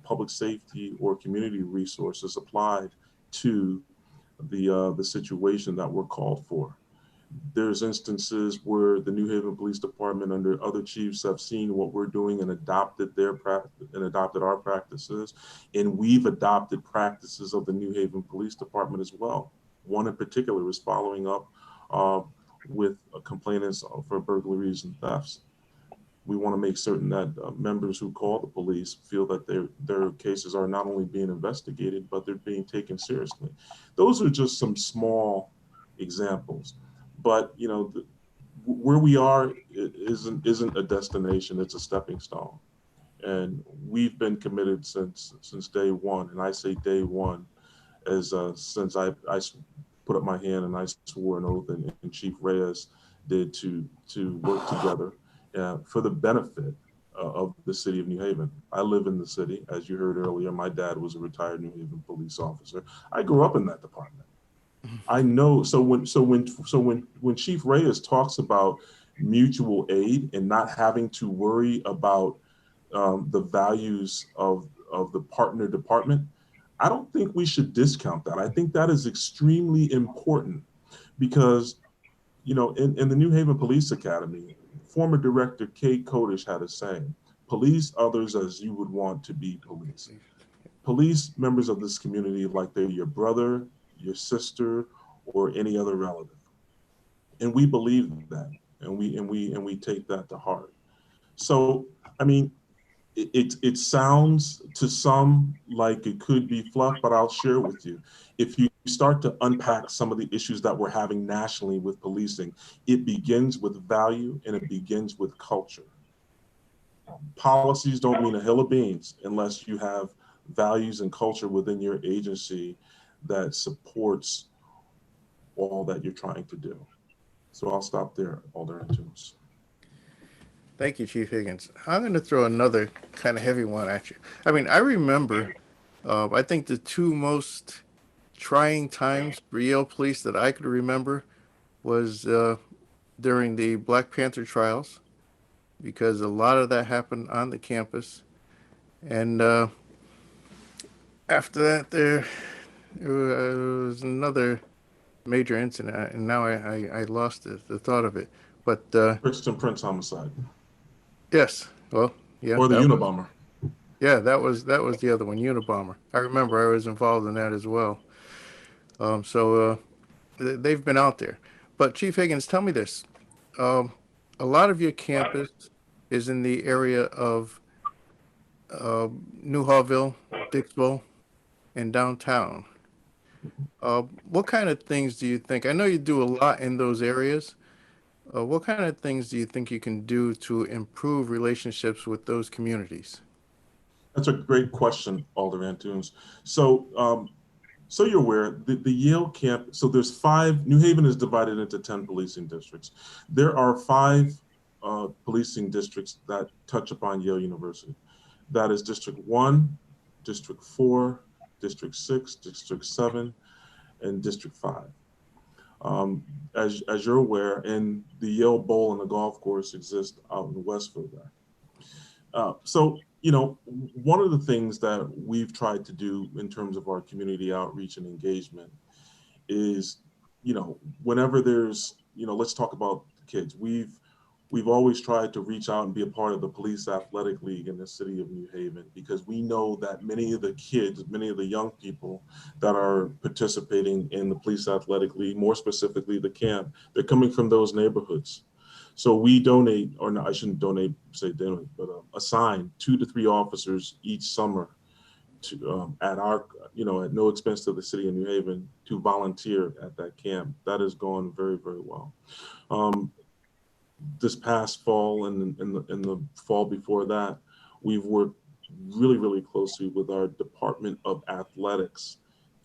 public safety or community resources applied to the situation that we're called for. There's instances where the New Haven Police Department under other chiefs have seen what we're doing and adopted our practices. And we've adopted practices of the New Haven Police Department as well. One in particular is following up with complainants for burglaries and thefts. We want to make certain that members who call the police feel that their cases are not only being investigated, but they're being taken seriously. Those are just some small examples. But you know, where we are isn't a destination; it's a stepping stone. And we've been committed since day one. And I say day one, as since I put up my hand and I swore an oath, and Chief Reyes did to work together for the benefit of the city of New Haven. I live in the city, as you heard earlier. My dad was a retired New Haven police officer. I grew up in that department. I know. So when Chief Reyes talks about mutual aid and not having to worry about the values of the partner department, I don't think we should discount that. I think that is extremely important because, you know, in the New Haven Police Academy, former director Kate Kodish had a saying: "Police others as you would want to be policed." Police members of this community like they're your brother, your sister, or any other relative. And we believe that, and we take that to heart. So, I mean, it sounds to some like it could be fluff, but I'll share with you. If you start to unpack some of the issues that we're having nationally with policing, it begins with value and it begins with culture. Policies don't mean a hill of beans unless you have values and culture within your agency that supports all that you're trying to do. So I'll stop there, Alder Antunes. Thank you, Chief Higgins. I'm going to throw another kind of heavy one at you. I mean, I remember, I think the two most trying times for Yale Police that I could remember was during the Black Panther trials, because a lot of that happened on the campus. And after that, there was another major incident, and now I lost the thought of it. But Kristen Prince homicide. Yes, well, yeah. Or the Unabomber. Yeah, that was the other one, Unabomber. I remember I was involved in that as well. So they've been out there. But Chief Higgins, tell me this: a lot of your campus is in the area of New Hallville, Dixville, and downtown. What kind of things do you think? I know you do a lot in those areas. What kind of things do you think you can do to improve relationships with those communities? That's a great question, Alder Antunes. So, so you're aware, the Yale camp, so there's 5, New Haven is divided into 10 policing districts. There are 5 policing districts that touch upon Yale University. That is District 1, District 4, District 6, District 7, and District 5. As you're aware, and the Yale Bowl and the golf course exist out in Westfield there. So, you know, one of the things that we've tried to do in terms of our community outreach and engagement is, you know, whenever there's, you know, let's talk about the kids. We've always tried to reach out and be a part of the Police Athletic League in the city of New Haven, because we know that many of the kids, many of the young people that are participating in the Police Athletic League, more specifically the camp, they're coming from those neighborhoods. So we donate, or no, I shouldn't donate, say donate, but assign 2 to 3 officers each summer to at our, at no expense to the city of New Haven, to volunteer at that camp. That has gone very, very well. This past fall and in the fall before that, we've worked really, really closely with our Department of Athletics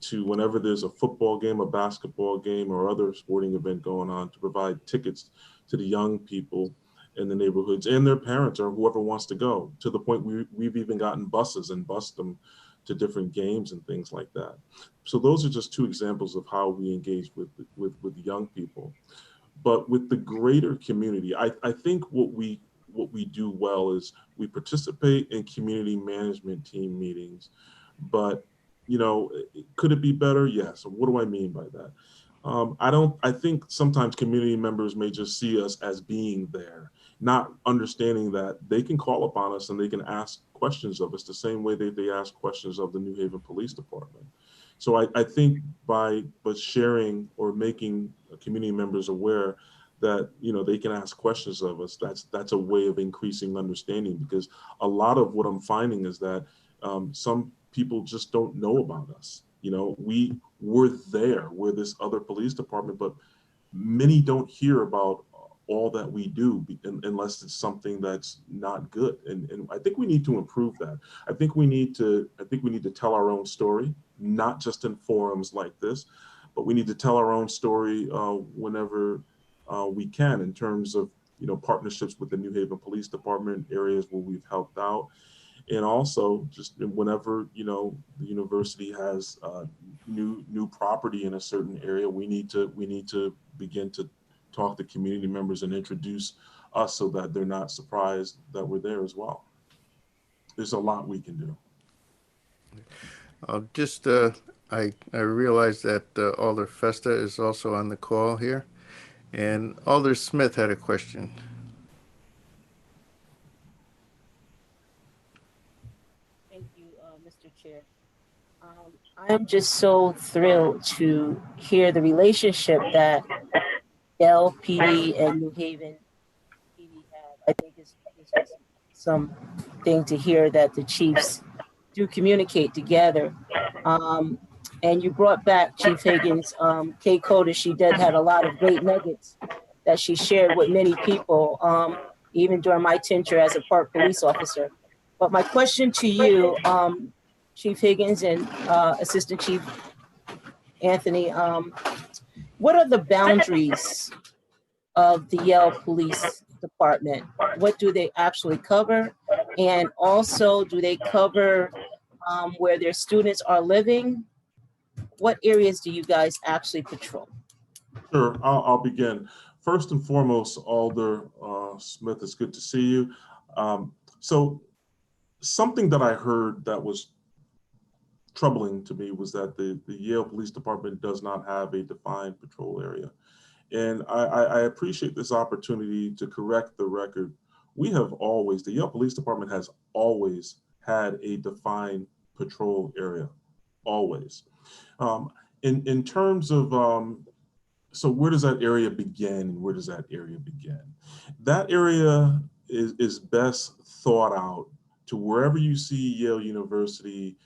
to, whenever there's a football game, a basketball game, or other sporting event going on, to provide tickets to the young people in the neighborhoods and their parents or whoever wants to go, to the point we've even gotten buses and bused them to different games and things like that. So those are just two examples of how we engage with young people. But with the greater community, I think what we do well is we participate in community management team meetings. But could it be better? Yes. What do I mean by that? I think sometimes community members may just see us as being there, not understanding that they can call upon us and they can ask questions of us the same way that they ask questions of the New Haven Police Department. So I think by sharing or making community members aware that they can ask questions of us, that's a way of increasing understanding, because a lot of what I'm finding is that some people just don't know about us. We're there, we're this other police department, but many don't hear about all that we do unless it's something that's not good. And I think we need to improve that. I think we need to tell our own story, not just in forums like this, but we need to tell our own story whenever we can, in terms of partnerships with the New Haven Police Department, areas where we've helped out. And also just whenever, the university has new property in a certain area, we need to begin to talk to community members and introduce us so that they're not surprised that we're there as well. There's a lot we can do. I realize that Alder Festa is also on the call here, and Alder Smith had a question. Mr. Chair. I am just so thrilled to hear the relationship that LPD and New Haven PD have. I think it's something to hear that the chiefs do communicate together. And you brought back Chief Higgins, Kay Coda. She did had a lot of great nuggets that she shared with many people, even during my tenure as a park police officer. But my question to you, Chief Higgins and Assistant Chief Anthony, what are the boundaries of the Yale Police Department? What do they actually cover? And also, do they cover where their students are living? What areas do you guys actually patrol? Sure, I'll begin. First and foremost, Alder Smith, it's good to see you. So something that I heard that was troubling to me was that the Yale Police Department does not have a defined patrol area. And I appreciate this opportunity to correct the record. The Yale Police Department has always had a defined patrol area, always. In terms of, so where does that area begin and where does that area begin? That area is best thought out to wherever you see Yale University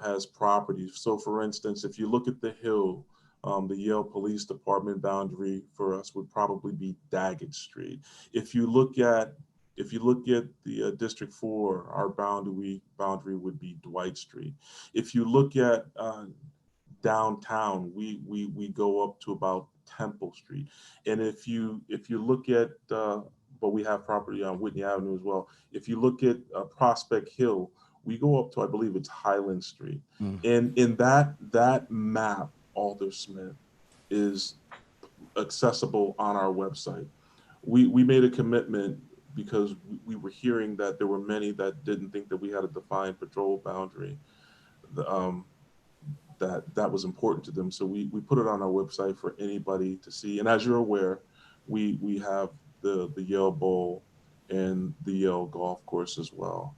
has property. So for instance, if you look at the Hill, the Yale Police Department boundary for us would probably be Daggett Street. If you look at the District 4, our boundary would be Dwight Street. If you look at downtown, we go up to about Temple Street. And if you look at, but we have property on Whitney Avenue as well. If you look at Prospect Hill, we go up to, I believe it's Highland Street. And in that map, Alder Smith, is accessible on our website. We made a commitment because we were hearing that there were many that didn't think that we had a defined patrol boundary. That was important to them. So we put it on our website for anybody to see. And as you're aware, we have the Yale Bowl and the Yale Golf Course as well.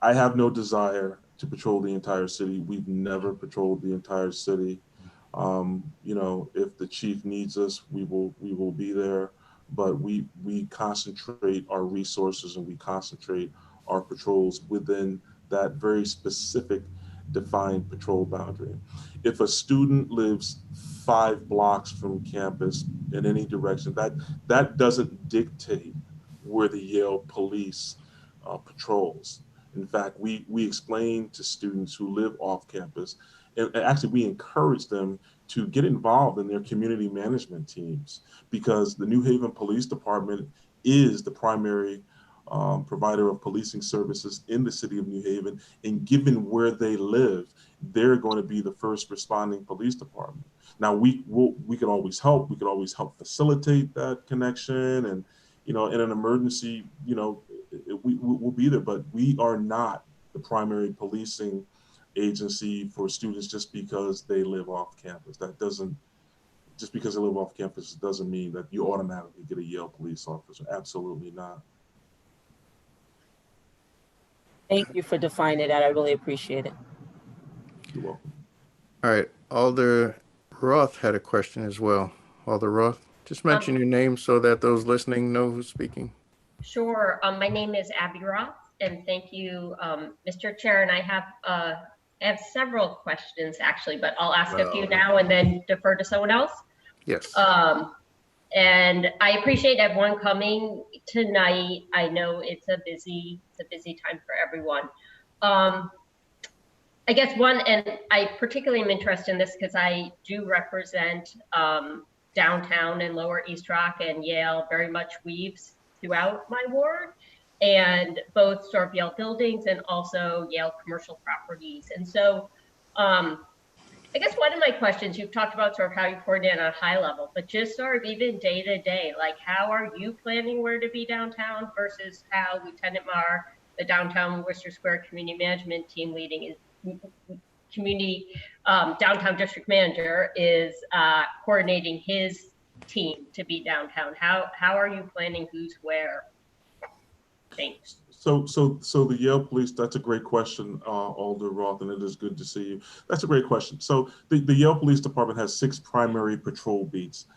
I have no desire to patrol the entire city. We've never patrolled the entire city. If the chief needs us, we will be there. But we concentrate our resources and we concentrate our patrols within that very specific defined patrol boundary. If a student lives 5 blocks from campus in any direction, that doesn't dictate where the Yale police patrols. In fact, we explain to students who live off campus, and actually we encourage them to get involved in their community management teams, because the New Haven Police Department is the primary provider of policing services in the city of New Haven. And given where they live, they're going to be the first responding police department. Now we can always help. We can always help facilitate that connection, and in an emergency, we'll be there. But we are not the primary policing agency for students just because they live off campus. Just because they live off campus doesn't mean that you automatically get a Yale police officer. Absolutely not. Thank you for defining that. I really appreciate it. You're welcome. All right, Alder Roth had a question as well. Alder Roth, just mention your name so that those listening know who's speaking. Sure. My name is Abby Roth, and thank you, Mr. Chair. And I have several questions actually, but I'll ask a few now and then defer to someone else. Yes. And I appreciate everyone coming tonight. I know it's a busy time for everyone. I guess one, and I particularly am interested in this because I do represent downtown and Lower East Rock, and Yale very much weaves throughout my ward, and both sort of Yale buildings and also Yale commercial properties. And so I guess one of my questions, you've talked about sort of how you coordinate on a high level, but just sort of even day to day, like how are you planning where to be downtown versus how Lieutenant Marr, the downtown Worcester Square community management team leading community downtown district manager is coordinating his team to be downtown. How are you planning who's where? Thanks. So the Yale Police, that's a great question, Alder Roth, and it is good to see you. That's a great question. So the Yale Police Department has 6 primary patrol beats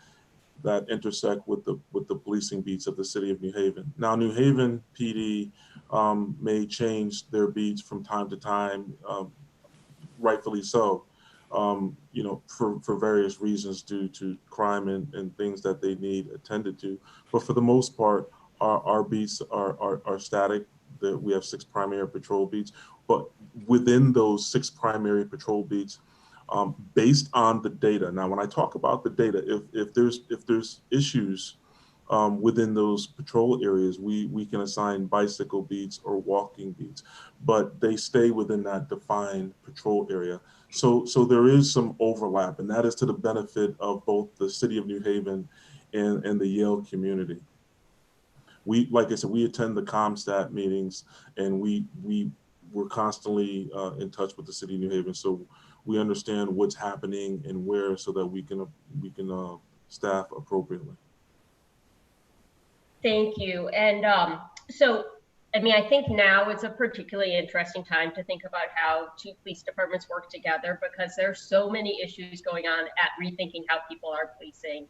that intersect with the policing beats of the city of New Haven. Now, New Haven PD may change their beats from time to time, rightfully so, for various reasons due to crime and things that they need attended to. But for the most part, our beats are static. We have 6 primary patrol beats, but within those 6 primary patrol beats, based on the data. Now, when I talk about the data, if there's issues within those patrol areas, we can assign bicycle beats or walking beats, but they stay within that defined patrol area. So there is some overlap, and that is to the benefit of both the city of New Haven and the Yale community. Like I said, we attend the ComStat meetings, and we're constantly in touch with the city of New Haven, so we understand what's happening and where, so that we can staff appropriately. Thank you. And so, I mean, I think now is a particularly interesting time to think about how 2 police departments work together, because there's so many issues going on at rethinking how people are policing,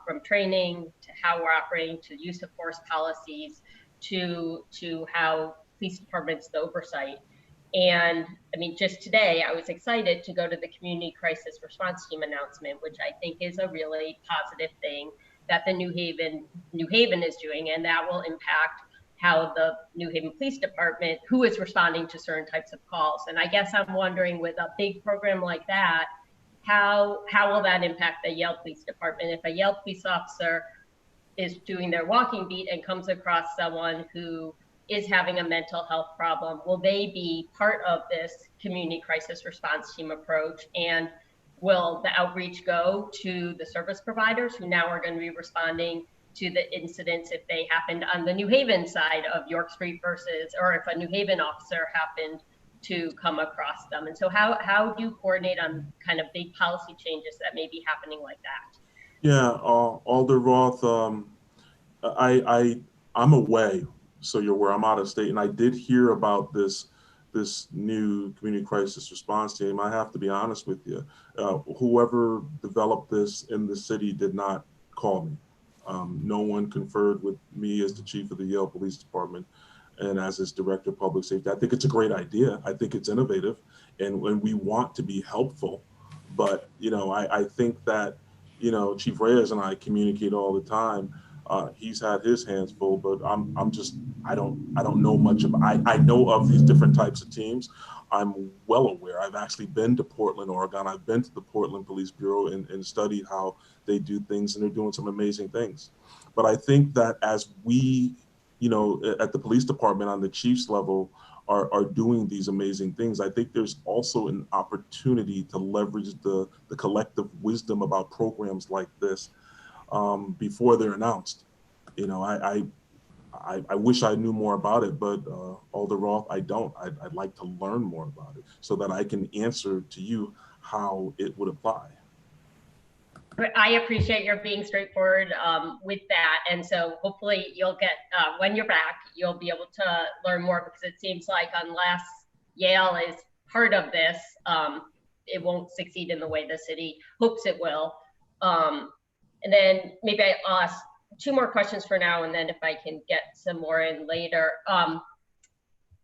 from training to how we're operating to use of force policies to how police departments, the oversight. And I mean, just today, I was excited to go to the community crisis response team announcement, which I think is a really positive thing that the New Haven is doing, and that will impact how the New Haven Police Department, who is responding to certain types of calls. And I guess I'm wondering, with a big program like that, how will that impact the Yale Police Department? If a Yale police officer is doing their walking beat and comes across someone who is having a mental health problem, will they be part of this community crisis response team approach? And will the outreach go to the service providers who now are going to be responding to the incidents if they happened on the New Haven side of York Street versus, or if a New Haven officer happened to come across them? And so how do you coordinate on kind of big policy changes that may be happening like that? Yeah, Alder Roth, I'm away, so you're aware I'm out of state, and I did hear about this new community crisis response team. I have to be honest with you. Whoever developed this in the city did not call me. No one conferred with me as the chief of the Yale Police Department. and as its director of public safety. I think it's a great idea. I think it's innovative, and when we want to be helpful. But, I think that, Chief Reyes and I communicate all the time. He's had his hands full, but I don't know much I know of these different types of teams. I'm well aware. I've actually been to Portland, Oregon. I've been to the Portland Police Bureau and studied how they do things, and they're doing some amazing things. But I think that as we, at the police department on the chief's level are doing these amazing things, I think there's also an opportunity to leverage the collective wisdom about programs like this before they're announced. I wish I knew more about it, but Alder Roth, I don't. I'd like to learn more about it so that I can answer to you how it would apply. I appreciate your being straightforward with that. And so hopefully you'll get, when you're back, you'll be able to learn more, because it seems like unless Yale is part of this, it won't succeed in the way the city hopes it will. And then maybe I'll ask 2 more questions for now, and then if I can get some more in later.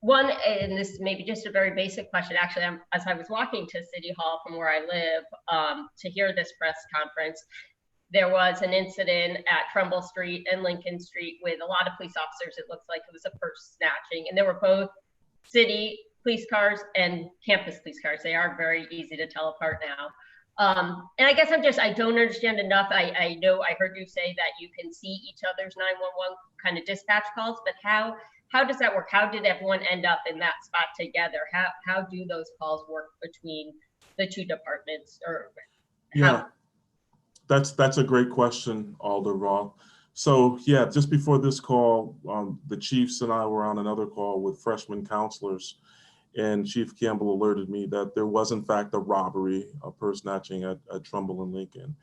One, and this may be just a very basic question, actually, as I was walking to City Hall from where I live to hear this press conference, there was an incident at Trumbull Street and Lincoln Street with a lot of police officers. It looks like it was a purse snatching, and there were both city police cars and campus police cars. They are very easy to tell apart now. And I guess I don't understand enough. I know I heard you say that you can see each other's 911 kind of dispatch calls, but how does that work? How did everyone end up in that spot together? How do those calls work between the 2 departments? Or yeah, that's a great question, Alder Roth. So yeah, just before this call, the chiefs and I were on another call with freshman counselors, and Chief Campbell alerted me that there was in fact a robbery, a purse snatching at Trumbull and Lincoln.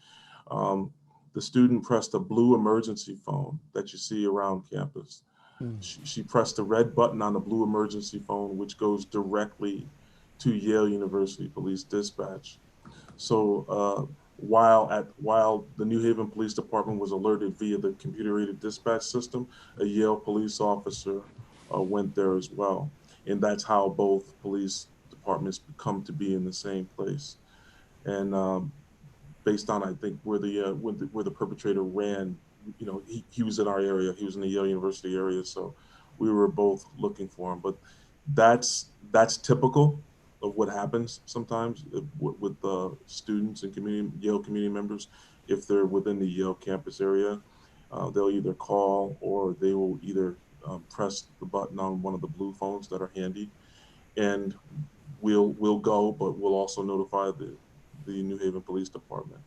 The student pressed a blue emergency phone that you see around campus. She pressed the red button on the blue emergency phone, which goes directly to Yale University Police Dispatch. So while the New Haven Police Department was alerted via the computer-aided dispatch system, a Yale police officer went there as well. And that's how both police departments come to be in the same place. And based on, I think, where the perpetrator ran, he was in our area. He was in the Yale University area, so we were both looking for him. But that's typical of what happens sometimes with students and Yale community members. If they're within the Yale campus area, they'll either call or they will either press the button on one of the blue phones that are handy, and we'll go, but we'll also notify the New Haven Police Department.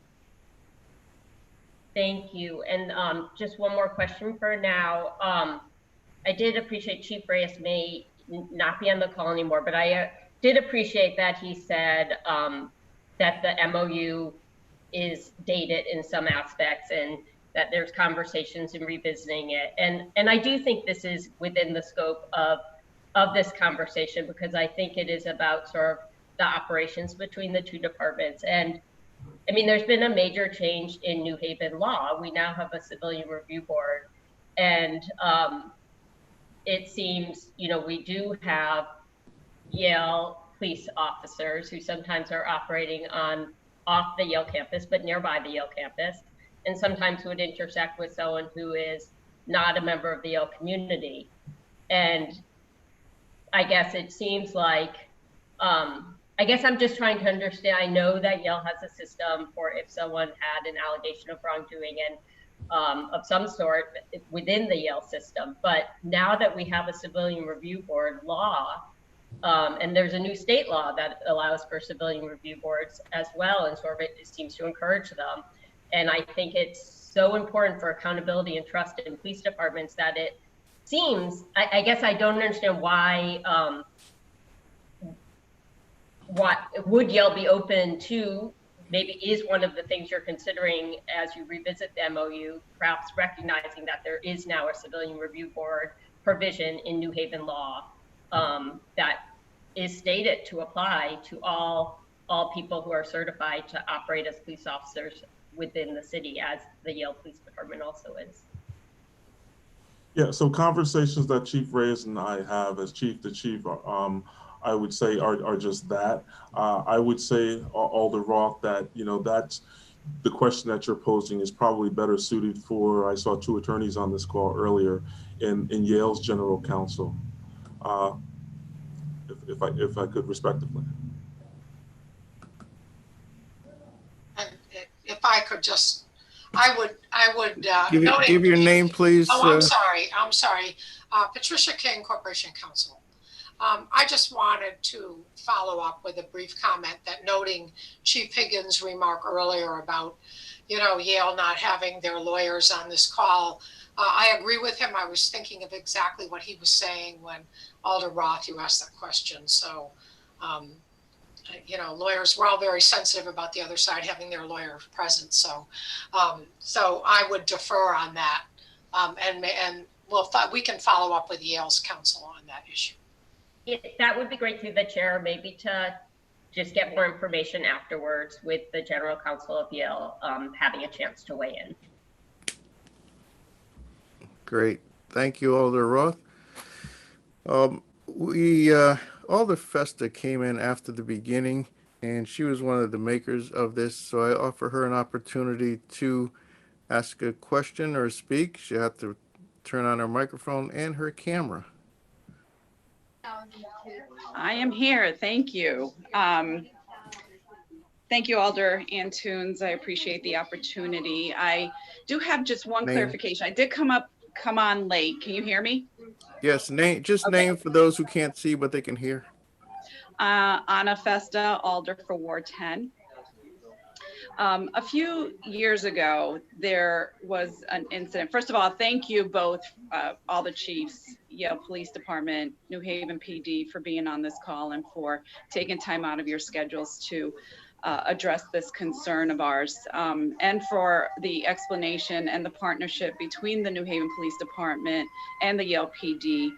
Thank you. And just one more question for now. I did appreciate Chief Reyes may not be on the call anymore, but I did appreciate that he said that the MOU is dated in some aspects and that there's conversations in revisiting it. And I do think this is within the scope of this conversation, because I think it is about sort of the operations between the 2 departments. And I mean, there's been a major change in New Haven law. We now have a civilian review board, and it seems, we do have Yale police officers who sometimes are operating off the Yale campus, but nearby the Yale campus, and sometimes would intersect with someone who is not a member of the Yale community. And I guess it seems like, I guess I'm just trying to understand. I know that Yale has a system for if someone had an allegation of wrongdoing and of some sort within the Yale system. But now that we have a civilian review board law, and there's a new state law that allows for civilian review boards as well, and sort of it seems to encourage them. And I think it's so important for accountability and trust in police departments that it seems, I guess I don't understand why would Yale be open to, maybe is one of the things you're considering as you revisit the MOU, perhaps recognizing that there is now a civilian review board provision in New Haven law that is stated to apply to all people who are certified to operate as police officers within the city, as the Yale Police Department also is. Yeah, so conversations that Chief Reyes and I have as chief to chief, I would say are just that. I would say, Alder Roth, that, that's the question that you're posing is probably better suited for, I saw two attorneys on this call earlier, in Yale's general counsel, uh, if I could respectively. And if I could just, I would Give your name, please. oh, I'm sorry. Patricia King, Corporation Counsel. I just wanted to follow up with a brief comment that noting Chief Higgins' remark earlier about, Yale not having their lawyers on this call. I agree with him. I was thinking of exactly what he was saying when Alder Roth, you asked that question. So, lawyers, we're all very sensitive about the other side having their lawyer present. So, so I would defer on that. And we can follow up with Yale's counsel on that issue. That would be great through the chair, maybe to just get more information afterwards with the general counsel of Yale having a chance to weigh in. Great. Thank you, Alder Roth. Alder Festa came in after the beginning, and she was one of the makers of this, so I offer her an opportunity to ask a question or speak. She'll have to turn on her microphone and her camera. I am here. Thank you. Thank you, Alder Antunes. I appreciate the opportunity. I do have just one clarification. I did come on late. Can you hear me? Yes, name for those who can't see, but they can hear. Anna Festa, Alder for Ward 10. A few years ago, there was an incident. First of all, thank you both, all the chiefs, Yale Police Department, New Haven PD, for being on this call and for taking time out of your schedules to address this concern of ours, and for the explanation and the partnership between the New Haven Police Department and the Yale PD.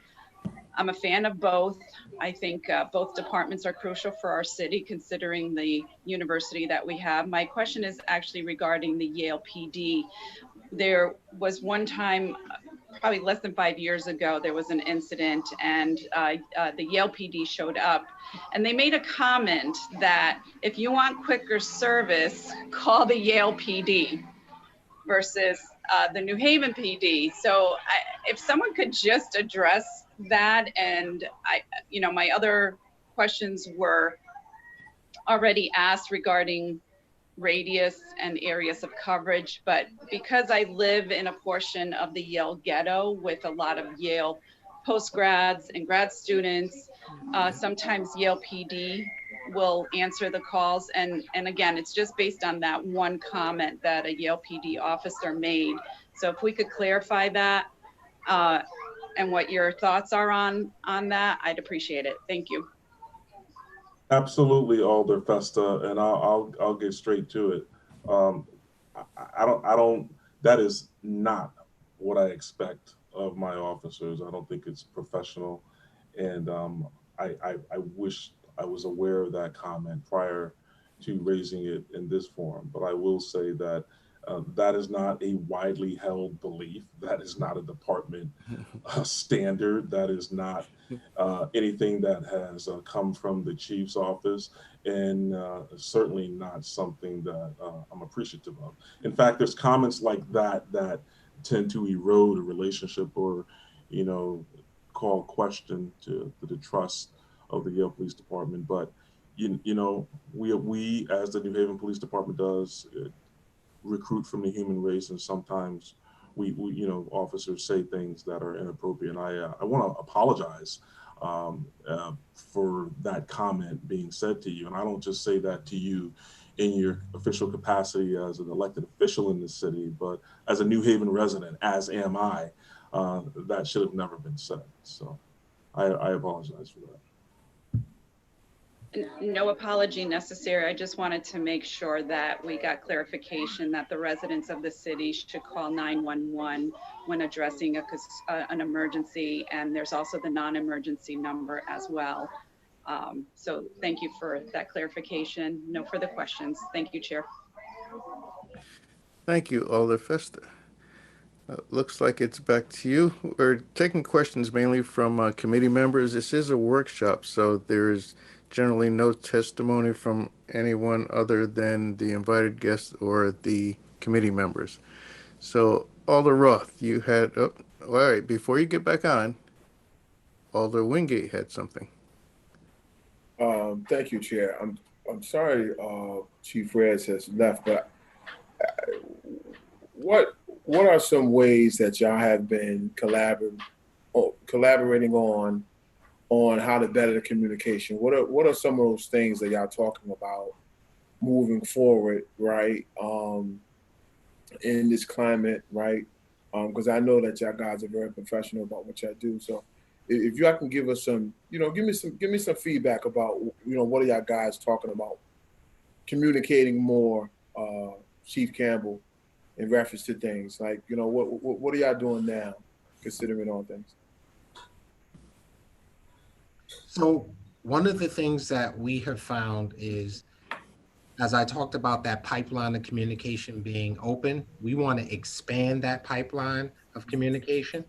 I'm a fan of both. I think both departments are crucial for our city, considering the university that we have. My question is actually regarding the Yale PD. There was one time, probably less than 5 years ago, there was an incident, and the Yale PD showed up, and they made a comment that if you want quicker service, call the Yale PD versus the New Haven PD. So if someone could just address that, and my other questions were already asked regarding radius and areas of coverage, but because I live in a portion of the Yale ghetto with a lot of Yale postgrads and grad students, sometimes Yale PD will answer the calls, and again, it's just based on that one comment that a Yale PD officer made. So if we could clarify that and what your thoughts are on that, I'd appreciate it. Thank you. Absolutely, Alder Festa, and I'll get straight to it. I don't. That is not what I expect of my officers. I don't think it's professional, and I wish I was aware of that comment prior to raising it in this forum. But I will say that that is not a widely held belief. That is not a department standard. That is not anything that has come from the chief's office, and certainly not something that I'm appreciative of. In fact, there's comments like that that tend to erode a relationship, or call question to the trust of the Yale Police Department. But we as the New Haven Police Department does recruit from the human race, and sometimes we officers say things that are inappropriate. And I want to apologize for that comment being said to you. And I don't just say that to you in your official capacity as an elected official in the city, but as a New Haven resident, as am I. That should have never been said. So I apologize for that. No apology necessary. I just wanted to make sure that we got clarification that the residents of the city should call 911 when addressing an emergency, and there's also the non-emergency number as well. So thank you for that clarification. No further questions. Thank you, Chair. Thank you, Alder Festa. Looks like it's back to you. We're taking questions mainly from committee members. This is a workshop, so there's generally no testimony from anyone other than the invited guests or the committee members. So, Alder Roth, you had, oh, all right, before you get back on, Alder Wingate had something. Thank you, Chair. I'm sorry, Chief Reyes has left, but what are some ways that y'all have been collaborating on how to better the communication? What are some of those things that y'all talking about moving forward, right? In this climate, right? Because I know that y'all guys are very professional about what y'all do. So if y'all can give us some, give me some feedback about, what are y'all guys talking about communicating more, Chief Campbell, in reference to things like, what are y'all doing now, considering all things? So one of the things that we have found is, as I talked about that pipeline of communication being open, we want to expand that pipeline of communication.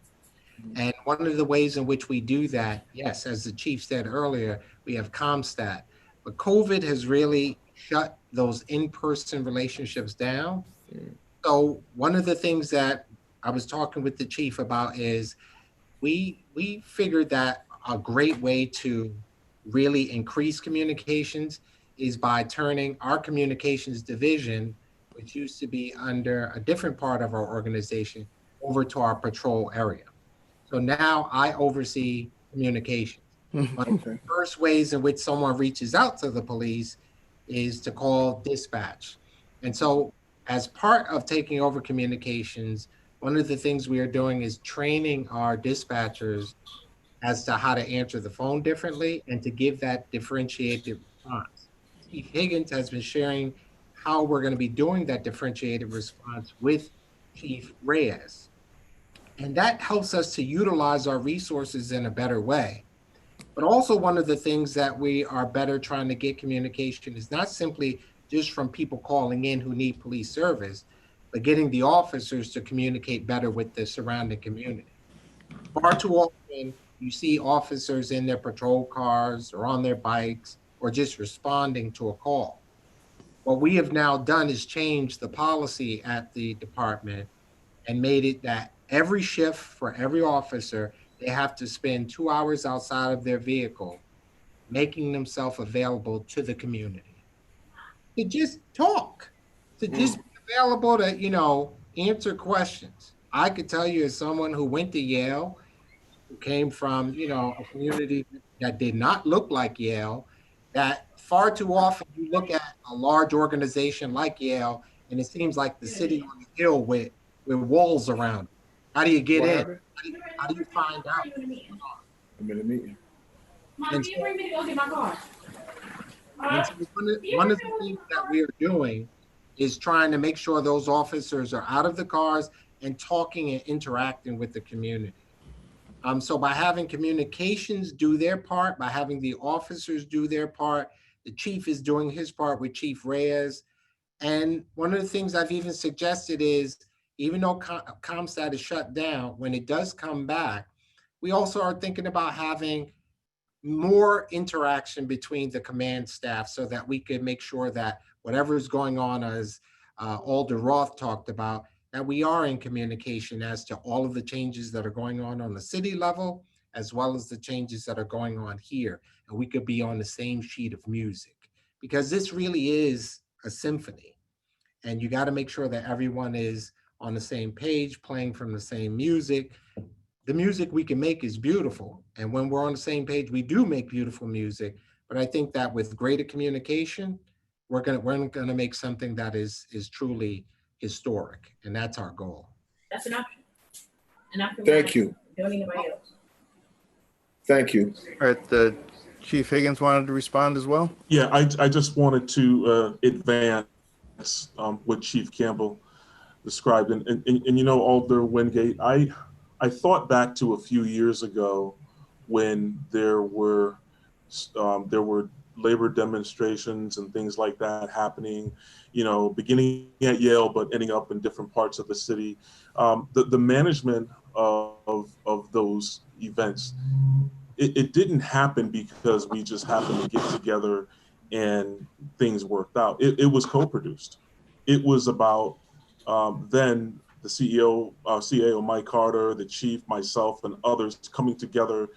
And one of the ways in which we do that, yes, as the chief said earlier, we have ComStat, but COVID has really shut those in-person relationships down. So one of the things that I was talking with the chief about is we figured that a great way to really increase communications is by turning our communications division, which used to be under a different part of our organization, over to our patrol area. So now I oversee communications. One of the first ways in which someone reaches out to the police is to call dispatch. And so as part of taking over communications, one of the things we are doing is training our dispatchers as to how to answer the phone differently and to give that differentiated response. Chief Higgins has been sharing how we're going to be doing that differentiated response with Chief Reyes. And that helps us to utilize our resources in a better way. But also one of the things that we are better trying to get communication is not simply just from people calling in who need police service, but getting the officers to communicate better with the surrounding community. Far too often, you see officers in their patrol cars or on their bikes or just responding to a call. What we have now done is change the policy at the department and made it that every shift for every officer, they have to spend 2 hours outside of their vehicle, making themselves available to the community. To just talk, to just be available to, answer questions. I could tell you as someone who went to Yale, who came from, a community that did not look like Yale, that far too often you look at a large organization like Yale, and it seems like the city on the hill with walls around it. How do you get in? How do you find out? I'm in a meeting. And so, one of the things that we are doing is trying to make sure those officers are out of the cars and talking and interacting with the community. So by having communications do their part, by having the officers do their part, the chief is doing his part with Chief Reyes. And one of the things I've even suggested is, even though ComStat is shut down, when it does come back, we also are thinking about having more interaction between the command staff so that we could make sure that whatever is going on, as Alder Roth talked about, that we are in communication as to all of the changes that are going on the city level, as well as the changes that are going on here. And we could be on the same sheet of music, because this really is a symphony. And you got to make sure that everyone is on the same page, playing from the same music. The music we can make is beautiful. And when we're on the same page, we do make beautiful music. But I think that with greater communication, we're gonna make something that is truly historic. And that's our goal. That's an option. An option. Thank you. Thank you. All right, the Chief Higgins wanted to respond as well. Yeah, I just wanted to advance what Chief Campbell described. And Alder Wingate, I thought back to a few years ago when there were labor demonstrations and things like that happening, you know, beginning at Yale, but ending up in different parts of the city. The management of those events, it didn't happen because we just happened to get together and things worked out. It was co-produced. It was about then the CAO Mike Carter, the chief, myself, and others coming together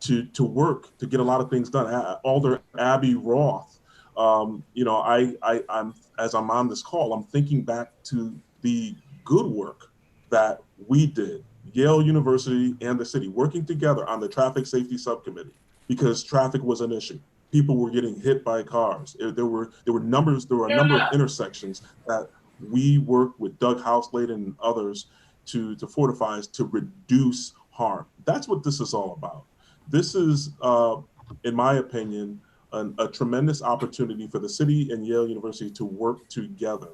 to work to get a lot of things done. Alder Abby Roth, you know, I'm as I'm on this call, I'm thinking back to the good work that we did, Yale University and the city working together on the traffic safety subcommittee, because traffic was an issue. People were getting hit by cars. There were a number of intersections that we worked with Doug Houselade and others to fortify to reduce harm. That's what this is all about. This is, in my opinion, a tremendous opportunity for the city and Yale University to work together,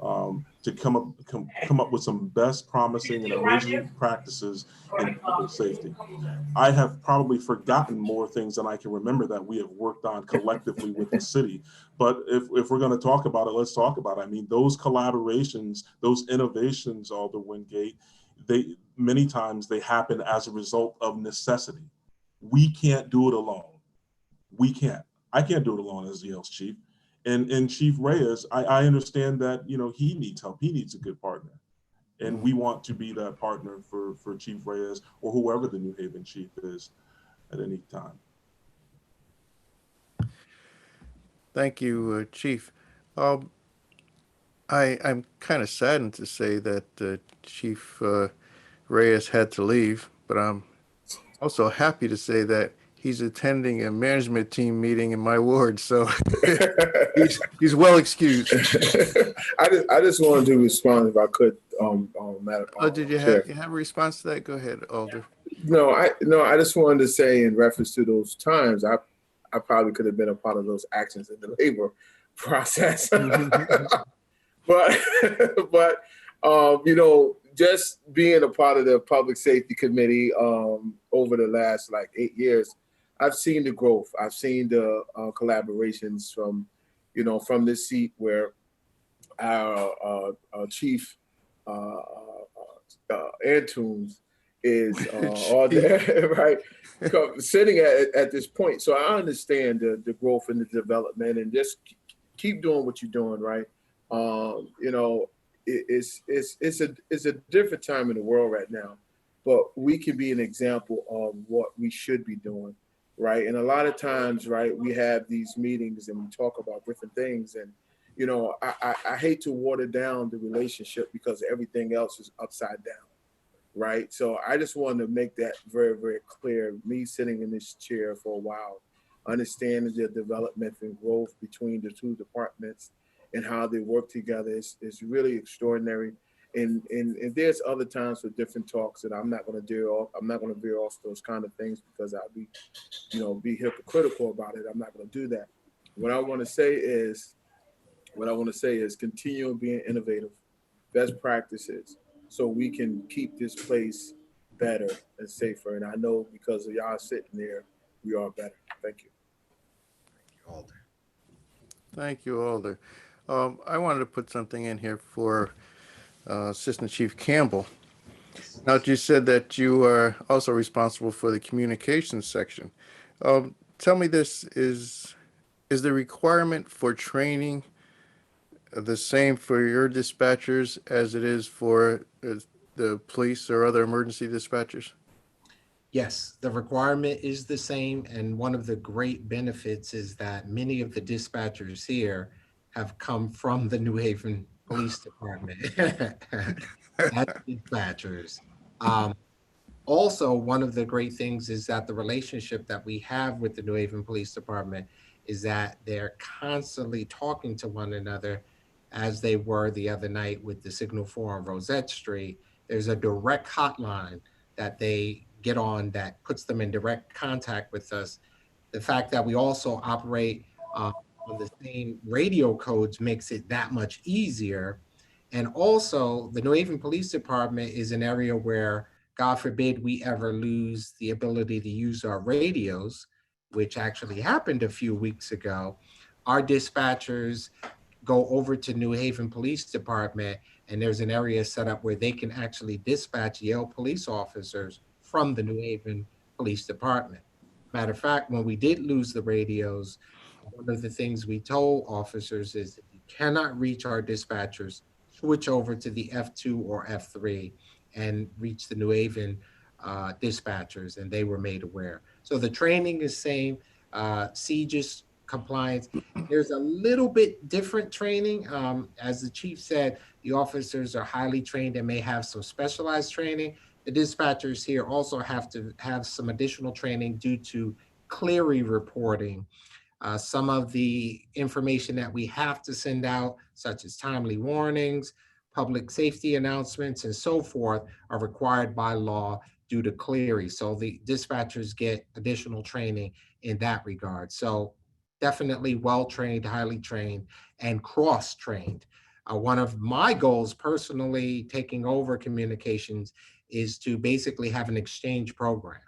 to come up with some best promising and emerging practices in public safety. I have probably forgotten more things than I can remember that we have worked on collectively with the city. But if we're going to talk about it, let's talk about it. I mean, those collaborations, those innovations, Alder Wingate, many times they happen as a result of necessity. We can't do it alone. We can't. I can't do it alone as Yale's chief. And Chief Reyes, I understand that, you know, he needs help. He needs a good partner. And we want to be that partner for Chief Reyes or whoever the New Haven chief is at any time. Thank you, Chief. I'm kind of saddened to say that Chief Reyes had to leave, but I'm also happy to say that he's attending a management team meeting in my ward, so he's well excused. I just wanted to respond if I could, Madam. Did you have a response to that? Go ahead, Alder. No, I just wanted to say in reference to those times, I probably could have been a part of those actions in the labor process. but you know, just being a part of the public safety committee over the last like 8 years, I've seen the growth. I've seen the collaborations from, you know, from this seat where our chief Antunes is all there, right? Sitting at this point. So I understand the growth and the development, and just keep doing what you're doing, right? You know, it's a different time in the world right now, but we can be an example of what we should be doing, right? And a lot of times, right, we have these meetings and we talk about different things, and you know, I hate to water down the relationship because everything else is upside down, right? So I just wanted to make that very, very clear. Me sitting in this chair for a while, understanding the development and growth between the two departments and how they work together is really extraordinary. And there's other times for different talks that I'm not going to veer off those kind of things because I'll be, you know, be hypocritical about it. I'm not going to do that. What I want to say is continue being innovative, best practices, so we can keep this place better and safer. And I know because of y'all sitting there, we are better. Thank you. Thank you, Alder. I wanted to put something in here for Assistant Chief Campbell. Now, you said that you are also responsible for the communications section. Tell me this, is the requirement for training the same for your dispatchers as it is for the police or other emergency dispatchers? Yes, the requirement is the same. And one of the great benefits is that many of the dispatchers here have come from the New Haven Police Department as dispatchers. Also, one of the great things is that the relationship that we have with the New Haven Police Department is that they're constantly talking to one another, as they were the other night with the Signal 4 on Rosette Street. There's a direct hotline that they get on that puts them in direct contact with us. The fact that we also operate on the same radio codes makes it that much easier. And also, the New Haven Police Department is an area where, God forbid, we ever lose the ability to use our radios. which actually happened a few weeks ago, our dispatchers go over to New Haven Police Department, and there's an area set up where they can actually dispatch Yale police officers from the New Haven Police Department. Matter of fact, when we did lose the radios, one of the things we told officers is if you cannot reach our dispatchers, switch over to the F2 or F3 and reach the New Haven dispatchers, and they were made aware. So the training is same, CJIS compliance. There's a little bit different training. As the chief said, the officers are highly trained and may have some specialized training. The dispatchers here also have to have some additional training due to Clery reporting. Some of the information that we have to send out, such as timely warnings, public safety announcements, and so forth, are required by law due to Clery. So the dispatchers get additional training in that regard. So definitely well-trained, highly trained, and cross-trained. One of my goals personally taking over communications is to basically have an exchange program.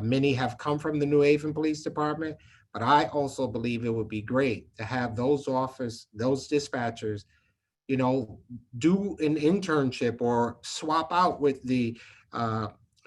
Many have come from the New Haven Police Department, but I also believe it would be great to have those dispatchers, do an internship or swap out with the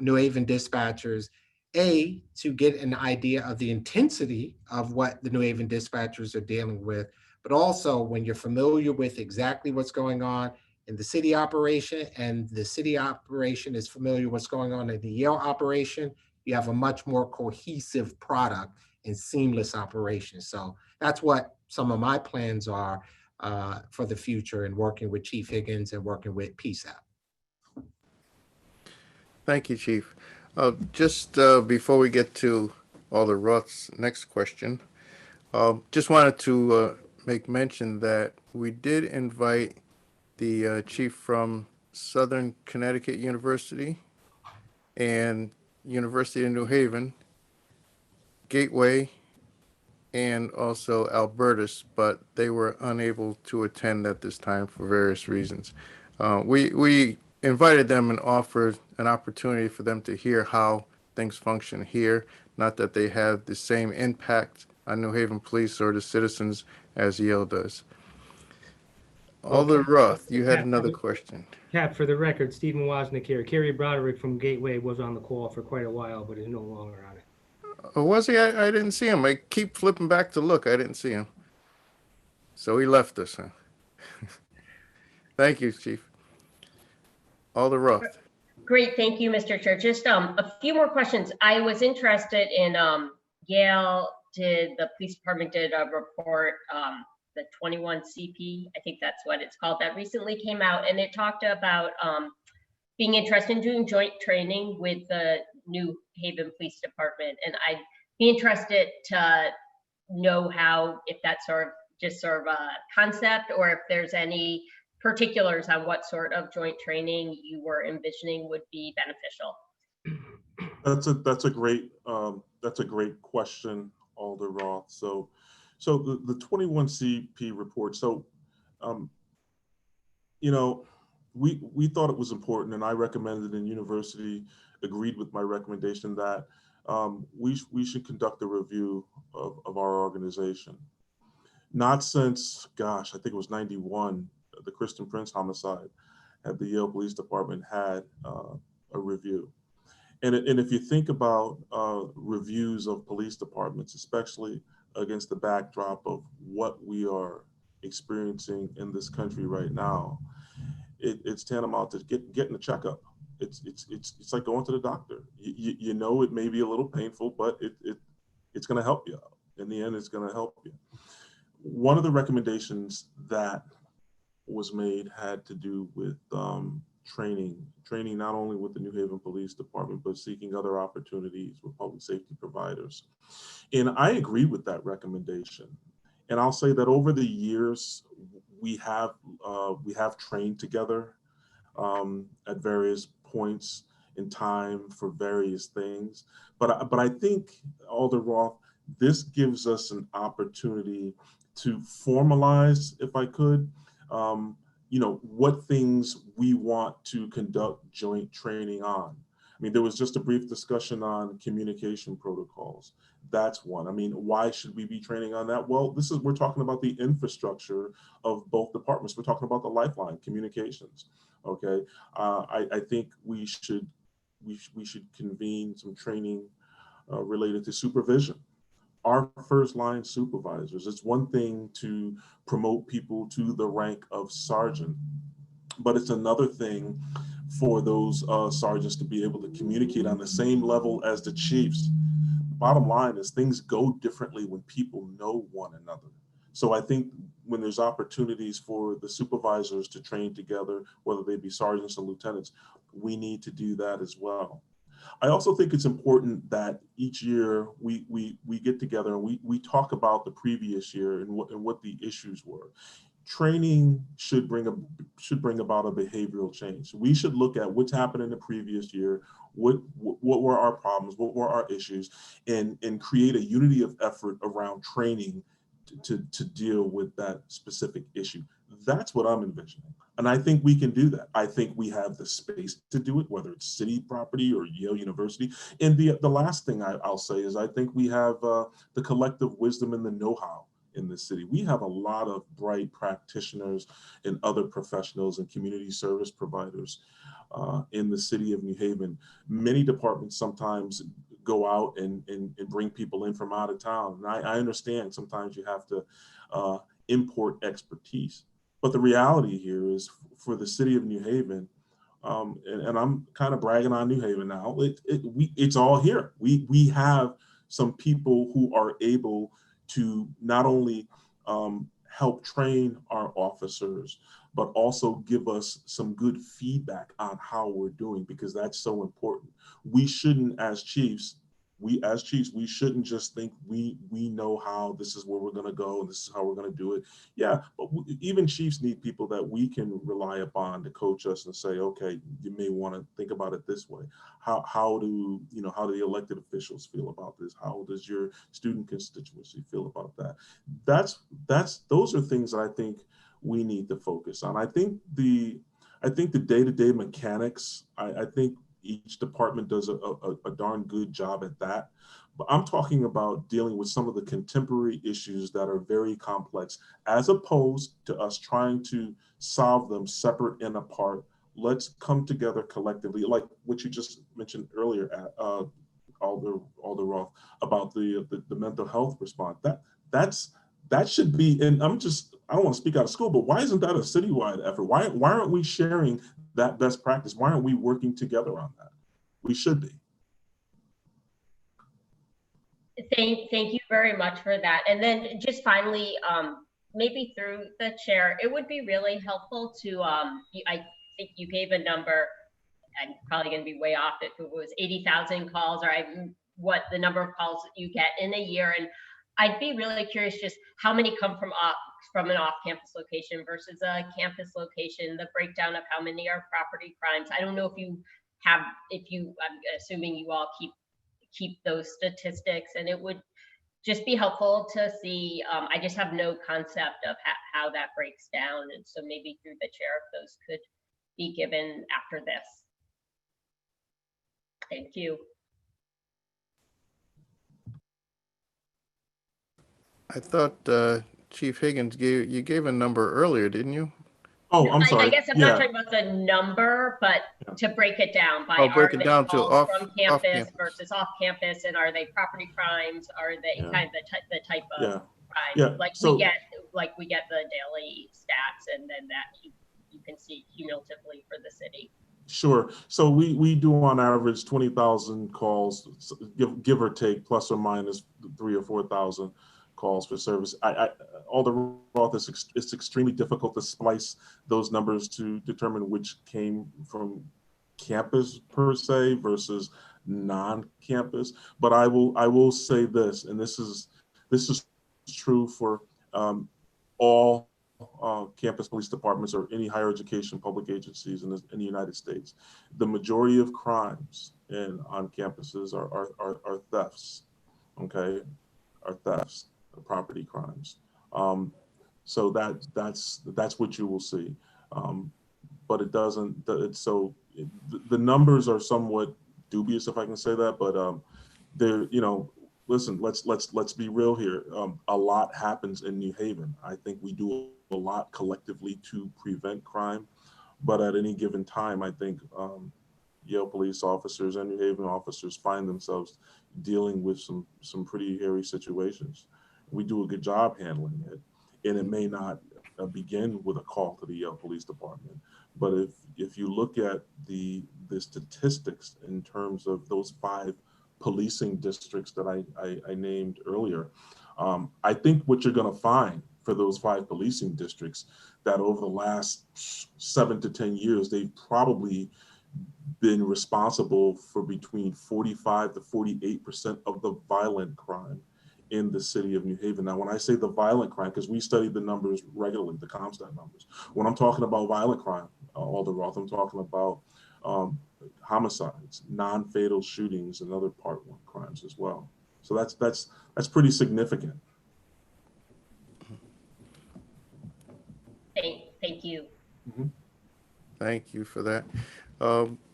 New Haven dispatchers, to get an idea of the intensity of what the New Haven dispatchers are dealing with, but also when you're familiar with exactly what's going on in the city operation and the city operation is familiar with what's going on in the Yale operation, you have a much more cohesive product and seamless operation. So that's what some of my plans are for the future and working with Chief Higgins and working with PSAP. Thank you, Chief. Just before we get to Alder Roth's next question, just wanted to make mention that we did invite the chief from Southern Connecticut University and University of New Haven, Gateway, and also Albertus, but they were unable to attend at this time for various reasons. We invited them and offered an opportunity for them to hear how things function here, not that they have the same impact on New Haven Police or the citizens as Yale does. Alder Roth, you had another question. Cap, for the record, Stephen Wozniak here. Kerry Broderick from Gateway was on the call for quite a while, but is no longer on it. Oh, was he? I didn't see him. I keep flipping back to look. I didn't see him. So he left us, huh? Thank you, Chief. Alder Roth. Great, thank you, Mr. Chair. Just a few more questions. I was interested in Yale the police department did a report, the 21 CP, I think that's what it's called, that recently came out, and it talked about being interested in doing joint training with the New Haven Police Department. And I'd be interested to know how, if that's just sort of a concept, or if there's any particulars on what sort of joint training you were envisioning would be beneficial. That's a great question, Alder Roth. So the 21 CP report. So we thought it was important, and I recommended, and university agreed with my recommendation that we should conduct a review of our organization. Not since, gosh, I think it was 91, the Kristen Prince homicide, at the Yale Police Department had a review. And if you think about reviews of police departments, especially against the backdrop of what we are experiencing in this country right now, it's tantamount to getting a checkup. It's like going to the doctor. You know it may be a little painful, but it's going to help you out. In the end, it's going to help you. One of the recommendations that was made had to do with training not only with the New Haven Police Department, but seeking other opportunities with public safety providers. And I agree with that recommendation. And I'll say that over the years, we have trained together at various points in time for various things. But I think, Alder Roth, this gives us an opportunity to formalize, if I could, what things we want to conduct joint training on. I mean, there was just a brief discussion on communication protocols. That's one. I mean, why should we be training on that? Well, we're talking about the infrastructure of both departments. We're talking about the lifeline, communications. Okay, I think we should convene some training related to supervision. Our first line supervisors. It's one thing to promote people to the rank of sergeant, but it's another thing for those sergeants to be able to communicate on the same level as the chiefs. Bottom line is things go differently when people know one another. So I think when there's opportunities for the supervisors to train together, whether they be sergeants or lieutenants, we need to do that as well. I also think it's important that each year we get together and we talk about the previous year and what the issues were. Training should bring about a behavioral change. We should look at what's happened in the previous year, what were our problems, what were our issues, and create a unity of effort around training to deal with that specific issue. That's what I'm envisioning. And I think we can do that. I think we have the space to do it, whether it's city property or Yale University. And the last thing I'll say is I think we have the collective wisdom and the know-how in this city. We have a lot of bright practitioners and other professionals and community service providers in the city of New Haven. Many departments sometimes go out and bring people in from out of town. And I understand sometimes you have to import expertise. But the reality here is for the city of New Haven, and I'm kind of bragging on New Haven now, it's all here. We have some people who are able to not only help train our officers, but also give us some good feedback on how we're doing, because that's so important. We shouldn't, as chiefs, we shouldn't just think we know how this is where we're going to go and this is how we're going to do it. Yeah, but even chiefs need people that we can rely upon to coach us and say, okay, you may want to think about it this way. How do the elected officials feel about this? How does your student constituency feel about that? Those are things that I think we need to focus on. I think the day-to-day mechanics, I think each department does a darn good job at that. But I'm talking about dealing with some of the contemporary issues that are very complex, as opposed to us trying to solve them separate and apart. Let's come together collectively, like what you just mentioned earlier, Alder Roth, about the mental health response. That should be, and I don't want to speak out of school, but why isn't that a citywide effort? Why aren't we sharing that best practice? Why aren't we working together on that? We should be. Thank you very much for that. And then just finally, maybe through the chair, it would be really helpful to, I think you gave a number, I'm probably going to be way off if it was 80,000 calls, or what the number of calls that you get in a year. And I'd be really curious just how many come from an off-campus location versus a campus location, the breakdown of how many are property crimes. I don't know if you have, I'm assuming you all keep those statistics, and it would just be helpful to see. I just have no concept of how that breaks down. And so maybe through the chair, if those could be given after this. Thank you. I thought Chief Higgins gave a number earlier, didn't you? Oh, I'm sorry. I guess I'm not talking about the number, but to break it down by break it down to from campus versus off campus, and are they property crimes? Are they kind of the type of crime? Yeah. Like we get the daily stats, and then that you can see cumulatively for the city. Sure. So we do on average 20,000 calls, give or take, plus or minus 3,000 or 4,000 calls for service. Alder Roth, it's extremely difficult to splice those numbers to determine which came from campus per se versus non-campus. But I will say this, and this is true for all campus police departments or any higher education public agencies in the United States. The majority of crimes on campuses are thefts. Okay, are thefts. Property crimes. So that's what you will see. But it doesn't, the numbers are somewhat dubious, if I can say that, but they're, listen, let's be real here. A lot happens in New Haven. I think we do a lot collectively to prevent crime, but at any given time, I think Yale police officers and New Haven officers find themselves dealing with some pretty hairy situations. We do a good job handling it, and it may not begin with a call to the Yale Police Department, but if you look at the statistics in terms of those 5 policing districts that I named earlier, I think what you're going to find for those 5 policing districts, that over the last 7 to 10 years, they've probably been responsible for between 45 to 48% of the violent crime in the city of New Haven. Now, when I say the violent crime, because we study the numbers regularly, the CompStat numbers, when I'm talking about violent crime, Alder Roth, I'm talking about homicides, non-fatal shootings, and other Part 1 crimes as well. So that's pretty significant. Thank you. Mm-hmm. Thank you for that.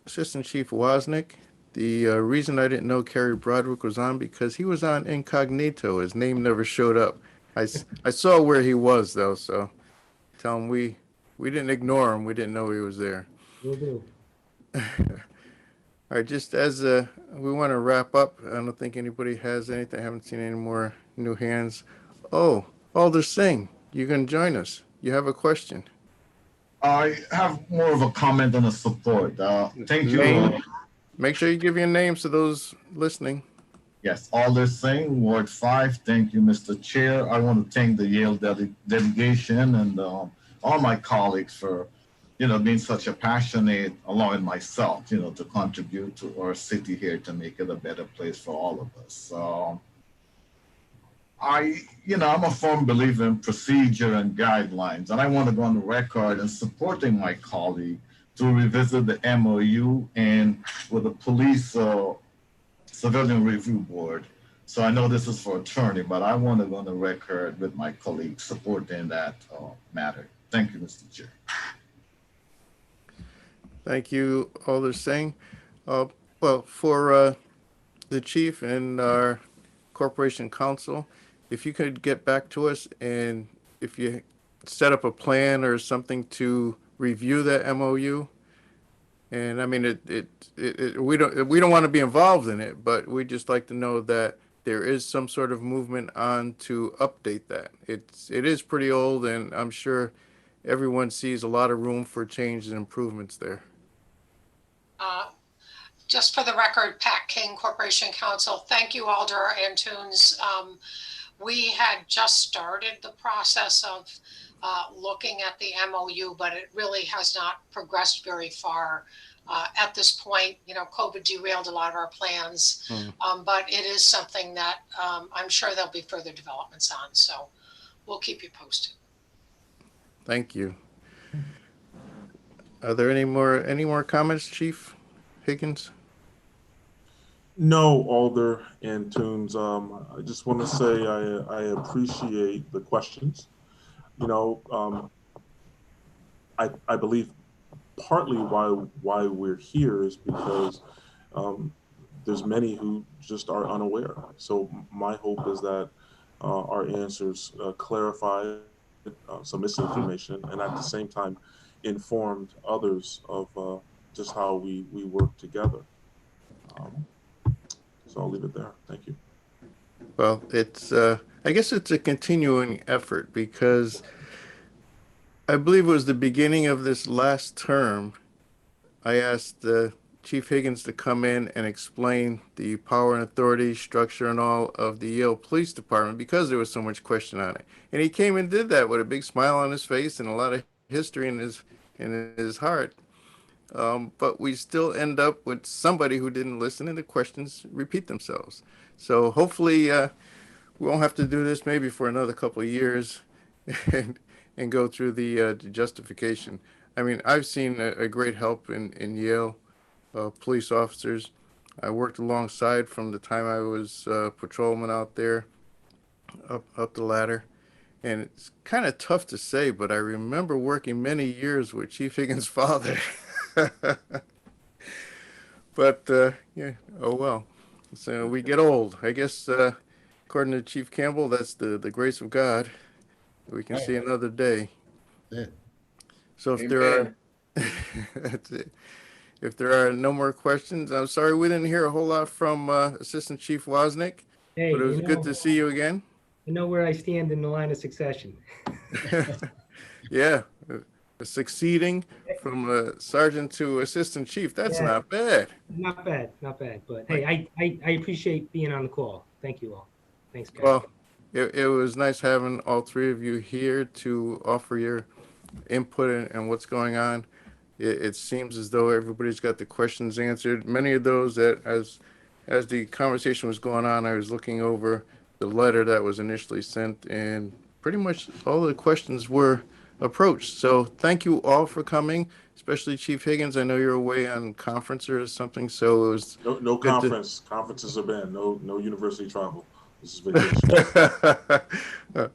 Assistant Chief Wozniak, the reason I didn't know Kerry Broderick was on because he was on incognito. His name never showed up. I saw where he was, though, so tell him we didn't ignore him. We didn't know he was there. Will do. All right, just as we want to wrap up, I don't think anybody has anything. I haven't seen any more new hands. Oh, Alder Singh, you can join us. You have a question. I have more of a comment than a support. Thank you. Name. Make sure you give your names to those listening. Yes, Alders Singh, Ward 5. Thank you, Mr. Chair. I want to thank the Yale delegation and all my colleagues for, being such a passionate, along with myself, to contribute to our city here to make it a better place for all of us. I'm a firm believer in procedure and guidelines, and I want to go on the record in supporting my colleague to revisit the MOU and with the police civilian review board. So I know this is for attorney, but I want to go on the record with my colleague supporting that matter. Thank you, Mr. Chair. Thank you, Alder Singh. Well, for the chief and our corporation counsel, if you could get back to us and if you set up a plan or something to review that MOU. And I mean, we don't want to be involved in it, but we just like to know that there is some sort of movement on to update that. It is pretty old, and I'm sure everyone sees a lot of room for change and improvements there. Just for the record, Pat King, Corporation Counsel, thank you, Alder Antunes. We had just started the process of looking at the MOU, but it really has not progressed very far at this point. COVID derailed a lot of our plans, but it is something that I'm sure there'll be further developments on. So we'll keep you posted. Thank you. Are there any more comments, Chief Higgins? No, Alder Antunes. I just want to say I appreciate the questions. I believe partly why we're here is because there's many who just are unaware. So my hope is that our answers clarify some misinformation and at the same time informed others of just how we work together. So I'll leave it there. Thank you. Well, it's I guess it's a continuing effort because I believe it was the beginning of this last term. I asked Chief Higgins to come in and explain the power and authority structure and all of the Yale Police Department because there was so much question on it. And he came and did that with a big smile on his face and a lot of history in his heart. But we still end up with somebody who didn't listen and the questions repeat themselves. So hopefully we won't have to do this maybe for another couple of years and go through the justification. I mean, I've seen a great help in Yale police officers. I worked alongside from the time I was patrolman out there up the ladder. And it's kind of tough to say, but I remember working many years with Chief Higgins' father. But yeah, oh well. So we get old. I guess according to Chief Campbell, that's the grace of God. We can see another day. That's it. So if there are, Amen. that's it. If there are no more questions, I'm sorry we didn't hear a whole lot from Assistant Chief Wozniak, Hey, but it was good to see you again. I know where I stand in the line of succession. Yeah, succeeding from a sergeant to assistant chief. That's Yeah. not bad. Not bad, not bad. But hey, I appreciate being on the call. Thank you all. Thanks, guys. Well, it was nice having all three of you here to offer your input and what's going on. It seems as though everybody's got the questions answered. Many of those that, as the conversation was going on, I was looking over the letter that was initially sent, and pretty much all the questions were approached. So thank you all for coming, especially Chief Higgins. I know you're away on conference or something, so it was No good to- conference. Conferences are banned. No university travel. This is vacation.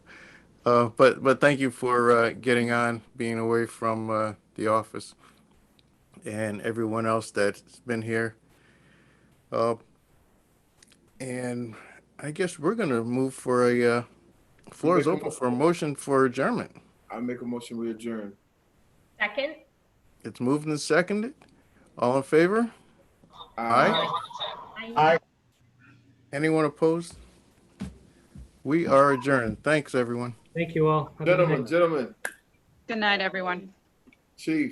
But thank you for getting on, being away from the office, and everyone else that's been here. And I guess we're gonna move for a floor is open for a motion for adjournment. I'll make a motion, we adjourn. Second? It's moved and seconded. All in favor? Aye. Aye. Anyone opposed? We are adjourned. Thanks, everyone. Thank you all. Have a good night. Gentlemen, Good night, everyone. Chief.